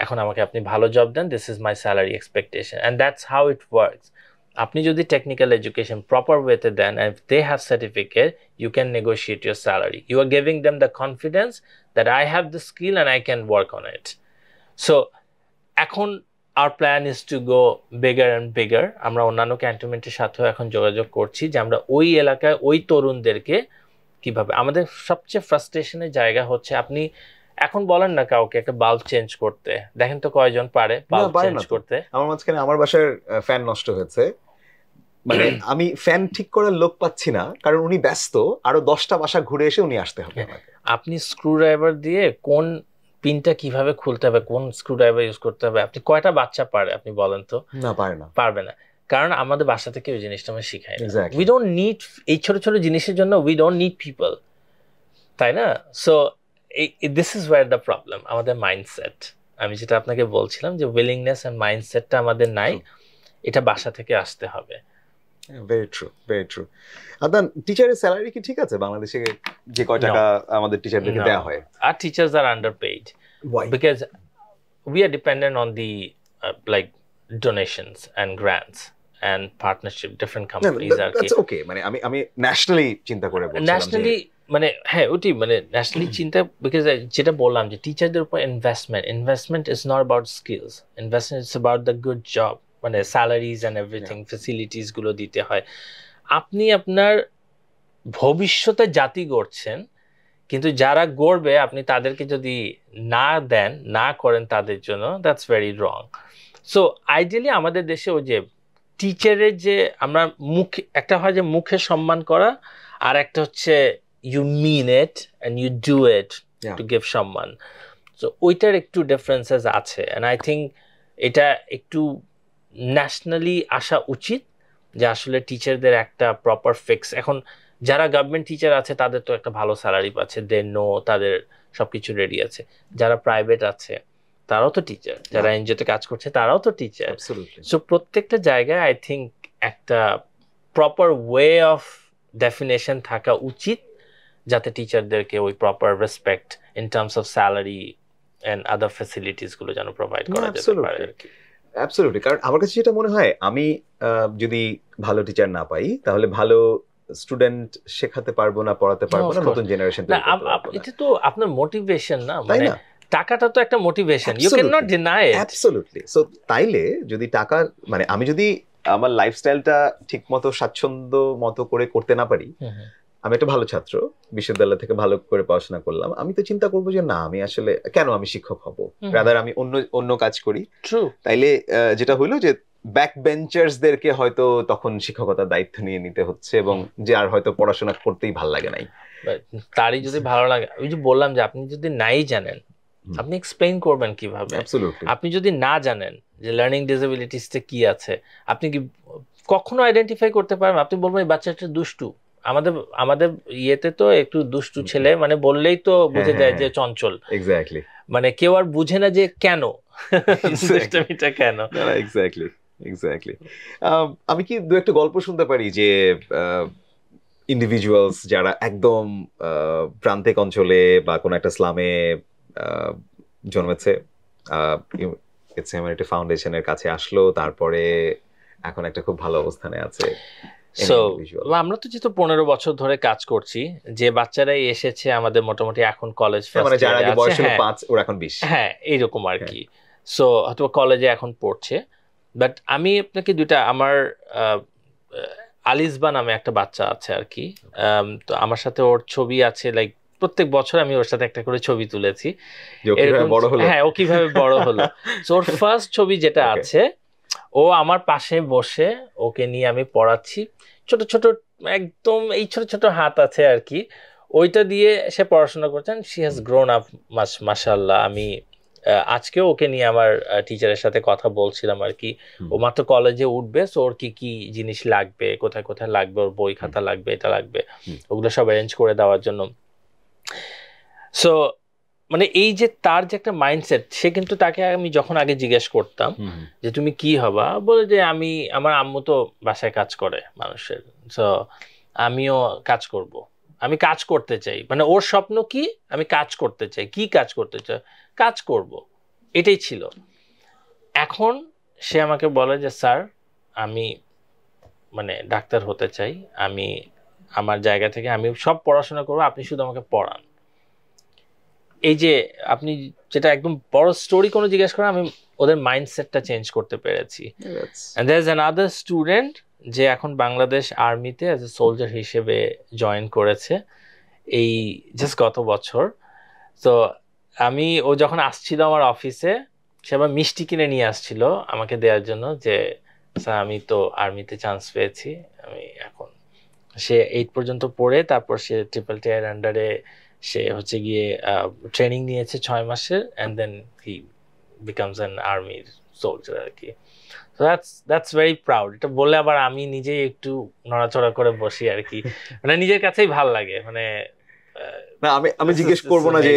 এখন আমাকে আপনি ভালো জব দেন this is my salary expectation and that's how it works আপনি যদি টেকনিক্যাল এডুকেশন প্রপার ওয়েতে দেন if they have certificate you can negotiate your salary you are giving them the confidence that I have the skill and I can work on it so এখন our plan is to go bigger and bigger আমরা অন্যান্য ক্যান্টনমেন্টের সাথেও এখন যোগাযোগ করছি যে আমরা ওই এলাকায় ওই তরুণদেরকে কিভাবে আমাদের সবচেয়ে ফ্রাস্ট্রেশনের জায়গা হচ্ছে আপনি এখন বলেন না কাউকে একটা বাল্ব চেঞ্জ করতে দেখেন তো কয়জন পারে বাল্ব চেঞ্জ করতে আমার মাঝখানে আমার বাসার ফ্যান নষ্ট হয়েছে মানে আমি ফ্যান ঠিক করার লোক পাচ্ছি না কারণ উনি ব্যস্ত আরো 10টা বাসা ঘুরে এসে উনি আসতে হবে আমাকে আপনি স্ক্রুড্রাইভার দিয়ে কোন পিনটা কিভাবে খুলতে হবে কোন স্ক্রুড্রাইভার ইউজ করতে হবে আপনি কয়টা বাচ্চা পারে আপনি বলেন তো না পারবে না কারণ আমাদের বাসা থেকে ওই জিনিসটা আমরা শিখাই না উই ডোন্ট নিড এই ছোট ছোট জিনিসের জন্য উই ডোন্ট নিড পিপল তাই না so this is wire the problem আমাদের মাইন্ডসেট আমি যেটা আপনাকে বলছিলাম যে উইলিংনেস এন্ড মাইন্ডসেটটা আমাদের নাই এটা বাসা থেকে আসতে হবে very true আদান টিচারের স্যালারি কি ঠিক আছে বাংলাদেশে যে কয় টাকা আমাদের টিচারদেরকে দেওয়া হয় our teachers are underpaid why because we are dependent on the like donations and grants and partnership different companies are that's okay মানে আমি ন্যাশনালি চিন্তা করে বলছিলাম ন্যাশনালি মানে হ্যাঁ ওটি মানে ন্যাশনালি চিন্তা বিকজ যেটা বললাম যে টিচারদের উপর investment is not about skills investment is about the good job মানে স্যালারিজ অ্যান্ড এভরিথিং ফেসিলিটিস গুলো দিতে হয় আপনি আপনার ভবিষ্যতে জাতি গড়ছেন কিন্তু যারা গড়বে আপনি তাদেরকে যদি না দেন না করেন তাদের জন্য that's very wrong so ideally আমাদের দেশে ওই যে টিচারের যে আমরা মুখে একটা হয় যে মুখে সম্মান করা আর একটা হচ্ছে you mean it and you do it to give সম্মান so ওইটার একটু ডিফারেন্সেস আছে and I think এটা একটু ন্যাশনালি আসা উচিত যে আসলে টিচারদের একটা প্রপার ফিক্স এখন যারা গভর্নমেন্ট টিচার আছে তাদের তো একটা ভালো স্যালারি পাচ্ছে দে নো তাদের সবকিছু রেডি আছে যারা প্রাইভেট আছে তারাও তো টিচার যারা এনজিওতে কাজ করছে তারাও তো টিচার সো প্রত্যেকটা জায়গায় আই থিঙ্ক একটা প্রপার ওয়ে অফ ডেফিনেশন থাকা উচিত যাতে টিচারদেরকে ওই proper respect in terms of salary and other facilities গুলো যেন প্রোভাইড করা যেতে পারে আর কি অ্যাবসলিউটলি কারণ আমার কাছে যেটা মনে হয় আমি যদি ভালো টিচার না পাই তাহলে ভালো স্টুডেন্ট শেখাতে পারবো না পড়াতে পারবো না নতুন জেনারেশন তৈরি করতে পারবো না এটা তো আপনার মোটিভেশন না মানে টাকাটা তো একটা motivation you can not deny it absolutely so তাইলে যদি টাকা মানে আমি যদি আমার লাইফস্টাইলটা ঠিকমতো স্বাচ্ছন্দ্য মতো করে করতে না পারি আমি একটা ভালো ছাত্র বিশ্ববিদ্যালয় থেকে ভালো করে পড়াশোনা করলাম আমি তো চিন্তা করবো যে না আমি আসলে কেন আমি শিক্ষক হব রাদার আমি অন্য কাজ করি তাইলে যেটা হইলো যে ব্যাক বেঞ্চার্সদেরকে হয়তো তখন শিক্ষকতার দায়িত্ব নিয়ে নিতে হচ্ছে এবং যে আর হয়তো পড়াশোনা করতেই ভালো লাগে নাই তারই যদি ভালো লাগে ওই যে বললাম যে আপনি যদি নাই জানেন আপনি এক্সপ্লেইন করবেন কিভাবে আপনি যদি না জানেন যে লার্নিং ডিসেবিলিটিসটা কি আছে আপনি কি কখনো আইডেন্টিফাই করতে পারবেন আপনি বলবেন এই বাচ্চাটা দুষ্টু আমাদের ইয়েতে তো একটু দুষ্টু ছেলে মানে বললেই তো বুঝে যায় যে চঞ্চল এক্স্যাক্টলি মানে কেউ আর বুঝে না যে কেন দুষ্টামিটা কেন এক্স্যাক্টলি আমি কি দু একটা গল্প শুনতে পারি যে ইন্ডিভিজুয়ালস যারা একদম প্রান্তিক অঞ্চলে বা কোনো একটা স্লামে জন্মেছে ফাউন্ডেশনের কাছে আসলো তারপরে এখন একটা খুব ভালো অবস্থানে আছে সো আমরা তো যেহেতু 15 বছর ধরে কাজ করছি যে বাচ্চারাই এসেছে আমাদের মোটামুটি এখন কলেজ মানে যারা আগে বয়স ছিল 5 ওরা এখন 20 হ্যাঁ এইরকম আর কি সো হয়তো কলেজে এখন পড়ছে বাট আমি আপনাকে দুইটা আমার আলিসবা নামে একটা বাচ্চা আছে আর কি তো আমার সাথে ওর ছবি আছে লাইক প্রত্যেক বছর আমি ওর সাথে একটা করে ছবি তুলেছি, যে ও কিভাবে বড় হলো। হ্যাঁ ও কিভাবে বড় হলো। তো ওর ফার্স্ট ছবি যেটা Okay. আছে, ও আমার পাশে বসে, ওকে নিয়ে আমি পড়াচ্ছি, ছোট ছোট একদম এই ছোট ছোট হাত আছে আর কি, ওইটা দিয়ে সে পড়াশোনা করছেন। শি হ্যাজ গ্রোন আপ মাশাআল্লাহ। আমি আজকেও ওকে নিয়ে আমার টিচারের সাথে কথা বলছিলাম আর কি, ও মাত্র কলেজে উঠবে, সো ওর কি কি জিনিস লাগবে, কোথায় কোথায় লাগবে, ওর বই খাতা লাগবে, এটা লাগবে, ওগুলো সব অ্যারেঞ্জ করে দেওয়ার জন্য। সো মানে এই যে তার যে একটা মাইন্ডসেট, সে কিন্তু তাকে আমি যখন আগে জিজ্ঞেস করতাম যে তুমি কি হবা, বলে যে আমি, আমার আম্মু তো বাসায় কাজ করে মানুষের, সো আমিও কাজ করব, আমি কাজ করতে চাই। মানে ওর স্বপ্ন কি, আমি কাজ করতে চাই। কি কাজ করতে চাই? কাজ করব, এটাই ছিল। এখন সে আমাকে বলে যে স্যার আমি মানে ডাক্তার হতে চাই, আমি আমার জায়গা থেকে আমি সব পড়াশোনা করবো, আপনি শুধু আমাকে পড়ান। এই যে আপনি যেটা একদম বড় স্টোরি কোনো জিজ্ঞেস করেন, আমি ওদের মাইন্ডসেটটা চেঞ্জ করতে পেরেছি। And there's another student যে এখন বাংলাদেশ আর্মিতে অ্যাজ এ সোলজার হিসেবে জয়েন করেছে এই জাস্ট গত বছর। তো ও যখন আসছিল আমার অফিসে, সে আবার মিষ্টি কিনে নিয়ে আসছিল আমাকে দেওয়ার জন্য, যে স্যার আমি তো আর্মিতে চান্স পেয়েছি, আমি এখন, সে 8 পর্যন্ত পড়ে তারপর সে TTR আন্ডারে সে হচ্ছে গিয়ে ট্রেনিং নিয়েছে 6 মাসের, and then he becomes an আর্মির সোলজার আর কি। So that's very proud. এটা বললে আবার আমি নিজেই একটু নড়াচড়া করে বসি আর কি, মানে নিজের কাছেই ভাল লাগে। মানে না আমি জিজ্ঞেস করবো না যে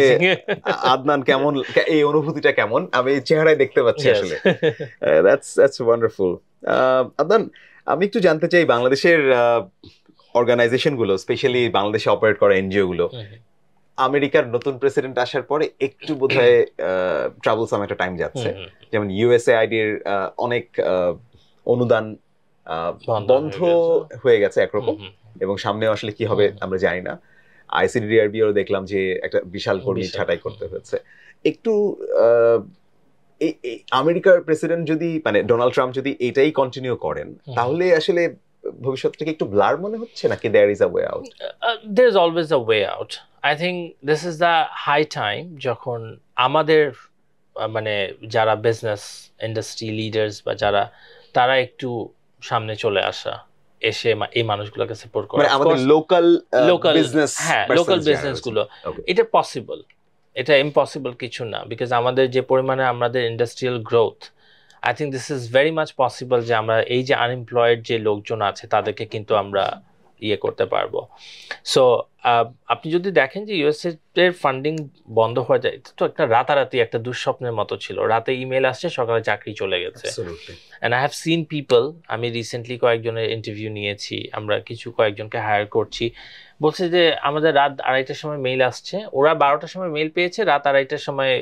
আদনান কেমন, এই অনুভূতিটা কেমন, আমি চেহারায় দেখতে পাচ্ছি আসলে। That's wonderful. আদনান, আমি একটু জানতে চাই বাংলাদেশের অর্গানাইজেশন গুলো, স্পেশালি বাংলাদেশে অপারেট করা এনজিও গুলো, আমেরিকার নতুন প্রেসিডেন্ট আসার পরে একটু বোধহয় ট্রাবলসাম একটা টাইম যাচ্ছে। যেমন USAID-র অনেক অনুদান বন্ধ হয়ে গেছে একরকম, এবং সামনে আসলে কি হবে আমরা জানি না। ICDRB-ও দেখলাম যে একটা বিশাল কর্মী ছাঁটাই করতে হয়েছে। একটু আমেরিকার প্রেসিডেন্ট যদি, মানে ডোনাল্ড ট্রাম্প যদি এটাই কন্টিনিউ করেন, তাহলে আসলে ভবিষ্যৎটাকে একটু ব্লার মনে হচ্ছে নাকি there is a way out? There is always a way out. I think this is the high time যখন আমাদের মানে যারা বিজনেস ইন্ডাস্ট্রি লিডার্স বা যারা, তারা একটু সামনে চলে আসা, এসে এই মানুষগুলোকে সাপোর্ট করা। মানে আমাদের লোকাল বিজনেস, হ্যাঁ লোকাল বিজনেস গুলো, এটা পসিবল, এটা ইম্পসিবল কিছু না। বিকজ আমাদের যে পরিমাণে আমাদের industrial growth, I think this is very much possible যে আমরা এই যে আনএমপ্লয়েড যে লোকজন আছে তাদেরকে কিন্তু আমরা ইয়ে করতে পারবো। সো আপনি যদি দেখেন যে USA এর ফান্ডিং বন্ধ হয়ে যায়, তো একটা রাতারাতি একটা দুঃস্বপ্নের মতো ছিল। রাতে ইমেল আসছে, সকালে চাকরি চলে গেছে। And I have seen people, আমি রিসেন্টলি কয়েকজনের ইন্টারভিউ নিয়েছি, আমরা কয়েকজনকে হায়ার করছি, বলছে যে আমাদের রাত 2:30টার সময় মেইল আসছে, ওরা 12টার সময় মেইল পেয়েছে, রাত 2:30টার সময়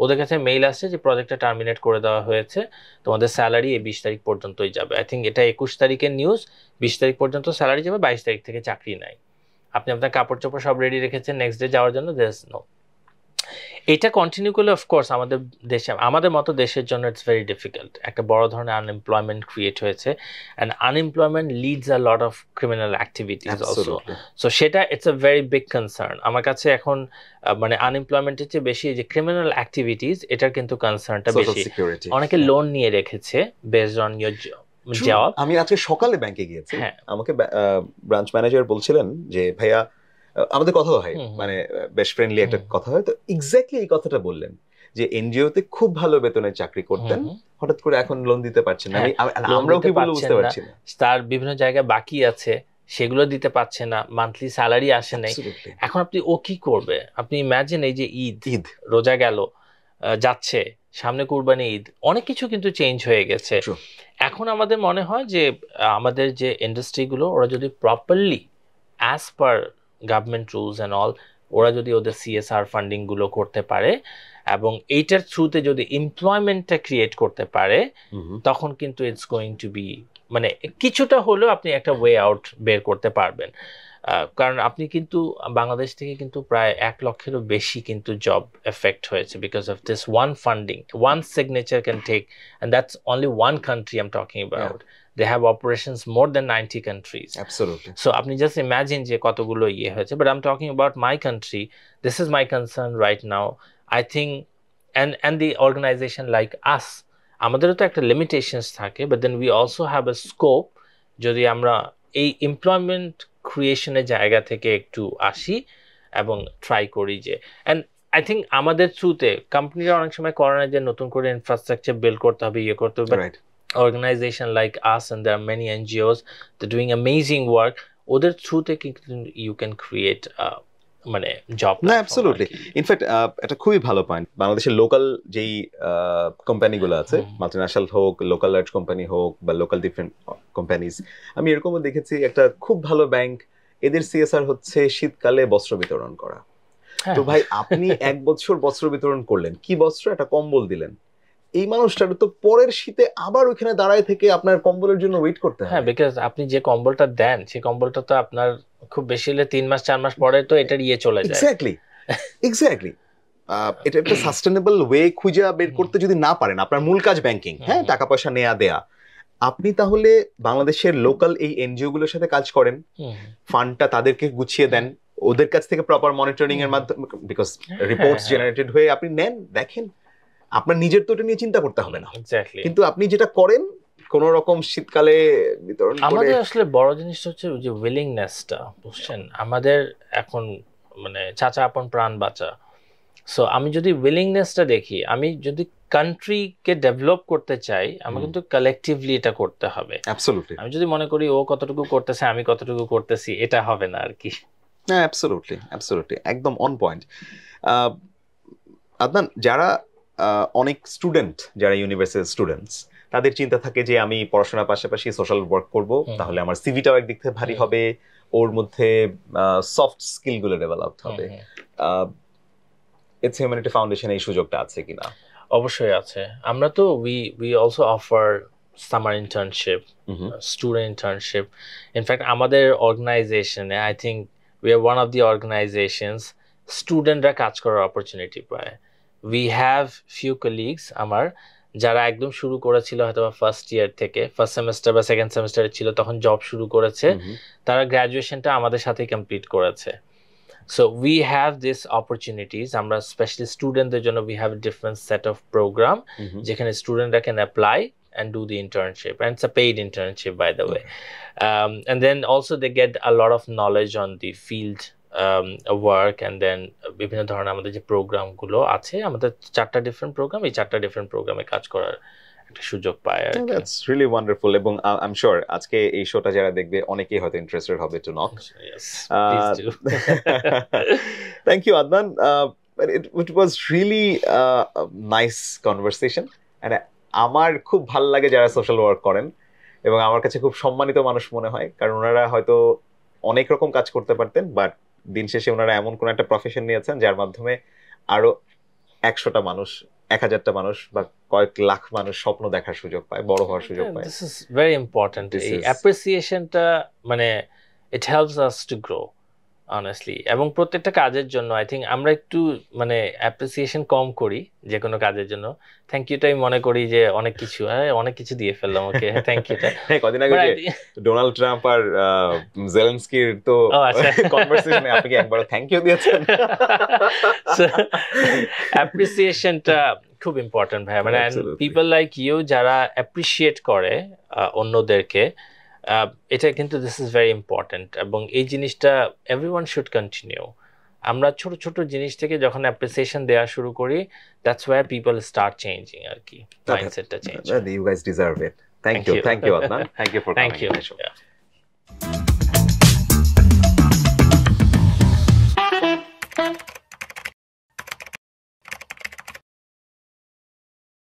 ওদের কাছে মেইল আসছে যে প্রজেক্টটা টার্মিনেট করে দেওয়া হয়েছে, তোমাদের স্যালারি এই 20 তারিখ পর্যন্তই যাবে। আই থিঙ্ক এটা 21 তারিখের নিউজ, 20 তারিখ পর্যন্ত স্যালারি যাবে, 22 তারিখ থেকে চাকরি নাই। আপনি আপনার কাপড় চোপড় সব রেডি রেখেছেন নেক্সট ডে যাওয়ার জন্য, দেয়ার ইজ নো। এটা কন্টিনিউ করলে অফকোর্স আমাদের দেশে, আমাদের মতো দেশের জন্য ইটস ভেরি ডিফিকাল্ট। একটা বড় ধরনের আনএমপ্লয়মেন্ট ক্রিয়েট হয়েছে, and unemployment leads a lot of criminal activities also. So সেটা it's a very big concern আমার কাছে এখন। মানে আনএমপ্লয়মেন্টের চেয়ে বেশি যে ক্রিমিনাল অ্যাক্টিভিটিস, এটার কিন্তু কনসার্নটা বেশি। অনেকে লোন নিয়ে রেখেছে বেসড অন ইয়োর জব। আমি আজকে সকালে ব্যাংকে গিয়েছি, আমাকে ব্রাঞ্চ ম্যানেজার বলছিলেন যে ভাইয়া আমাদের কথা হয়, মানে বেশ ফ্রেন্ডলি একটা কথা হয়, তো এক্স্যাক্টলি এই কথাটা বললেন যে এনজিওতে খুব ভালো বেতনের চাকরি করতেন, হঠাৎ করে এখন লোন দিতে পারছেন না। আমরাও কি বলবো বুঝতে পারছি না। তার বিভিন্ন জায়গায় বাকি আছে, সেগুলো দিতে পারছে না, মান্থলি স্যালারি আসে নাই। এখন আপনি ও কি করবে? আপনি ইমাজিন, এই যে ঈদ রোজা গেল, যাচ্ছে সামনে কুরবানি ঈদ, অনেক কিছু কিন্তু চেঞ্জ হয়ে গেছে। এখন আমাদের মনে হয় যে আমাদের যে ইন্ডাস্ট্রিগুলো, ওরা যদি properly as per government rules and all, ওরা যদি ওদের CSR ফান্ডিং গুলো করতে পারে এবং এইটার থ্রুতে যদি এমপ্লয়মেন্টটা ক্রিয়েট করতে পারে, তখন কিন্তু ইটস গোয়িং টু বি, মানে কিছুটা হলেও আপনি একটা ওয়ে আউট বের করতে পারবেন। কারণ আপনি কিন্তু বাংলাদেশ থেকে কিন্তু প্রায় 1 লক্ষেরও বেশি কিন্তু জব এফেক্ট হয়েছে because of this one funding, one signature can take, and that's only one country I am talking about. They have operations more than 90 countries. Absolutely. So আপনি just imagine যে কতগুলো ইয়ে হয়েছে, but I'm talking about my country. This is my concern right now. I think and the organization like us, আমাদেরও তো একটা limitations থাকে, but then we also have a scope যদি আমরা এই employment creation এর জায়গা থেকে একটু আসি এবং ট্রাই করি যে, and I think আমাদের থ্রুতে কোম্পানিরা অনেক সময় করে না যে নতুন করে ইনফ্রাস্ট্রাকচার বিল্ড করতে হবে, ইয়ে করতে হবে, Right. organization like us, and there are many NGOs, they're doing amazing work. ওদের থ্রুতে কিন্তু you can create মানে জব। না, অ্যাবসলিউটলি। ইনফ্যাক্ট এটা খুবই ভালো পয়েন্ট। বাংলাদেশের লোকাল যেই কোম্পানিগুলো আছে, মাল্টিন্যাশনাল হোক, লোকাল লার্জ কোম্পানি হোক বা লোকাল ডিফারেন্ট কোম্পানিজ, আমি এরকমও দেখেছি একটা খুব ভালো ব্যাংক, এদের সিএসআর হচ্ছে শীতকালে বস্ত্র বিতরণ করা। তো ভাই আপনি 1 বছর বস্ত্র বিতরণ করলেন, কি বস্ত্র? একটা কম্বল দিলেন। এই মানুষটার তো পরের শীতে আবার ওখানে দাঁড়ায় থেকে আপনার কম্বলের জন্য ওয়েট করতে হয়। হ্যাঁ, বিকজ আপনি যে কম্বলটা দেন সেই কম্বলটা তো আপনার খুব বেশি হলে 3 মাস 4 মাস পরে তো এটার ইয়ে চলে যায়। এক্স্যাক্টলি। এটা একটা সাস্টেনেবল ওয়ে খুঁজে বের করতে যদি না পারেন, আপনার মূল কাজ ব্যাংকিং, হ্যাঁ, টাকা পয়সা নেয়া দেয়া, আপনি তাহলে বাংলাদেশের লোকাল এই এনজিও গুলোর সাথে কাজ করেন, ফান্ডটা তাদেরকে গুছিয়ে দেন, ওদের কাছ থেকে প্রপার মনিটরিং এর মাধ্যমে, বিকজ রিপোর্টস জেনারেটেড হয়ে আপনি নেন, দেখেন, আপনার নিজের তো এটা নিয়ে চিন্তা করতে হবে না। কিন্তু আপনি যেটা করেন কোন রকম শীতকালে বিতরণ করে। আমাদের আসলে বড় জিনিসটা হচ্ছে যে উইলিংনেসটা, বুঝছেন? আমাদের এখন মানে চাচা আপন প্রাণ বাঁচা। সো আমি যদি উইলিংনেসটা দেখি, আমি যদি কান্ট্রিকে ডেভেলপ করতে চাই, আমার কিন্তু কালেকটিভলি এটা করতে হবে। অ্যাবসলিউটলি। আমি যদি মনে করি ও কতটুকু করতেছে আমি কতটুকু করতেছি, এটা হবে না আর কি। না, অ্যাবসলিউটলি, অ্যাবসলিউটলি, একদম অন পয়েন্ট। আদনান, যারা অনেক স্টুডেন্ট, যারা ইউনিভার্সিটির স্টুডেন্টস, তাদের চিন্তা থাকে যে আমি পড়াশোনার পাশাপাশি সোশ্যাল ওয়ার্ক করব, তাহলে আমার সিভিটাও একদিক থেকে ভারী হবে, ওর মধ্যে সফট স্কিলগুলো ডেভেলপ হবে। ইটস হিউম্যানিটি ফাউন্ডেশন এই সুযোগটা আছে কিনা? অবশ্যই আছে। আমরা তো we also offer summer internship, student internship. In fact, আমাদের অর্গানাইজেশনে I think we are one of the organizations স্টুডেন্টরা কাজ করার অপরচুনিটি পায়। We have few colleagues আমার যারা একদম শুরু করেছিল হয়তো ফার্স্ট ইয়ার থেকে, ফার্স্ট সেমেস্টার বা সেকেন্ড সেমেস্টারে ছিল, তখন জব শুরু করেছে, তারা গ্র্যাজুয়েশনটা আমাদের সাথেই কমপ্লিট করেছে। So we have these opportunities. আমরা স্পেশালি স্টুডেন্টদের জন্য we have a different set of program যেখানে স্টুডেন্টরা can apply and do the internship, and it's a paid internship by the way. And then also they get a lot of knowledge on the field work, and then বিভিন্ন ধরনের আমাদের যে প্রোগ্রামগুলো আছে, আমাদের 4টা ডিফারেন্ট প্রোগ্রাম, এই 4টা ডিফারেন্ট প্রোগ্রামে কাজ করার একটা সুযোগ পায় আর কি। দ্যাটস রিয়েলি ওয়ান্ডারফুল, এবং আই এম শিওর আজকে এই শোটা যারা দেখবে অনেকেই হয়তো ইন্টারেস্টেড হবে to knock. Yes, please do. Thank you, Adnan. It was really a nice conversation, and আমার খুব ভালো লাগে যারা সোশ্যাল ওয়ার্ক করেন, এবং আমার কাছে খুব সম্মানিত মানুষ মনে হয়, কারণ ওনারা হয়তো অনেক রকম কাজ করতে পারতেন, বাট দিন শেষে ওনারা এমন কোন একটা প্রফেশন নিয়েছেন যার মাধ্যমে আরো 100টা মানুষ, 1000টা মানুষ বা কয়েক লাখ মানুষ স্বপ্ন দেখার সুযোগ পায়, বড় হওয়ার সুযোগ পায়। This is very important. এই অ্যাপ্রিসিয়েশনটা মানে it helps us to grow honestly, এবং প্রত্যেকটা কাজের জন্য আই থিঙ্ক আমরা একটু মানে অ্যাপ্রিসিয়েশন কম করি যে কোনো কাজের জন্য। থ্যাংক ইউটাই মনে করি যে অনেক কিছু, অনেক কিছু দিয়ে ফেললাম ওকে, থ্যাংক ইউটা। কদিন আগে ডোনাল্ড ট্রাম্প আর জেলেনস্কির তো কনভারসেশনে আপনি কি একবার থ্যাংক ইউ দিয়েছেন? অ্যাপ্রিসিয়েশনটা খুব ইম্পর্টেন্ট ভাই, মানে পিপল লাইক ইউ যারা অ্যাপ্রিসিয়েট করে অন্যদেরকে, এটা কিন্তু দিস ইজ ভেরি ইম্পর্টেন্ট, এবং এই জিনিসটা এভরিওয়ান শুড কন্টিনিউ। আমরা ছোট ছোট জিনিস থেকে যখন অ্যাপ্রিসিয়েশন দেওয়া শুরু করি, that's where people start changing আর কি, মাইন্ডসেটটা change. You guys deserve it. Thank you, Adnan. Thank you for coming. Thank you.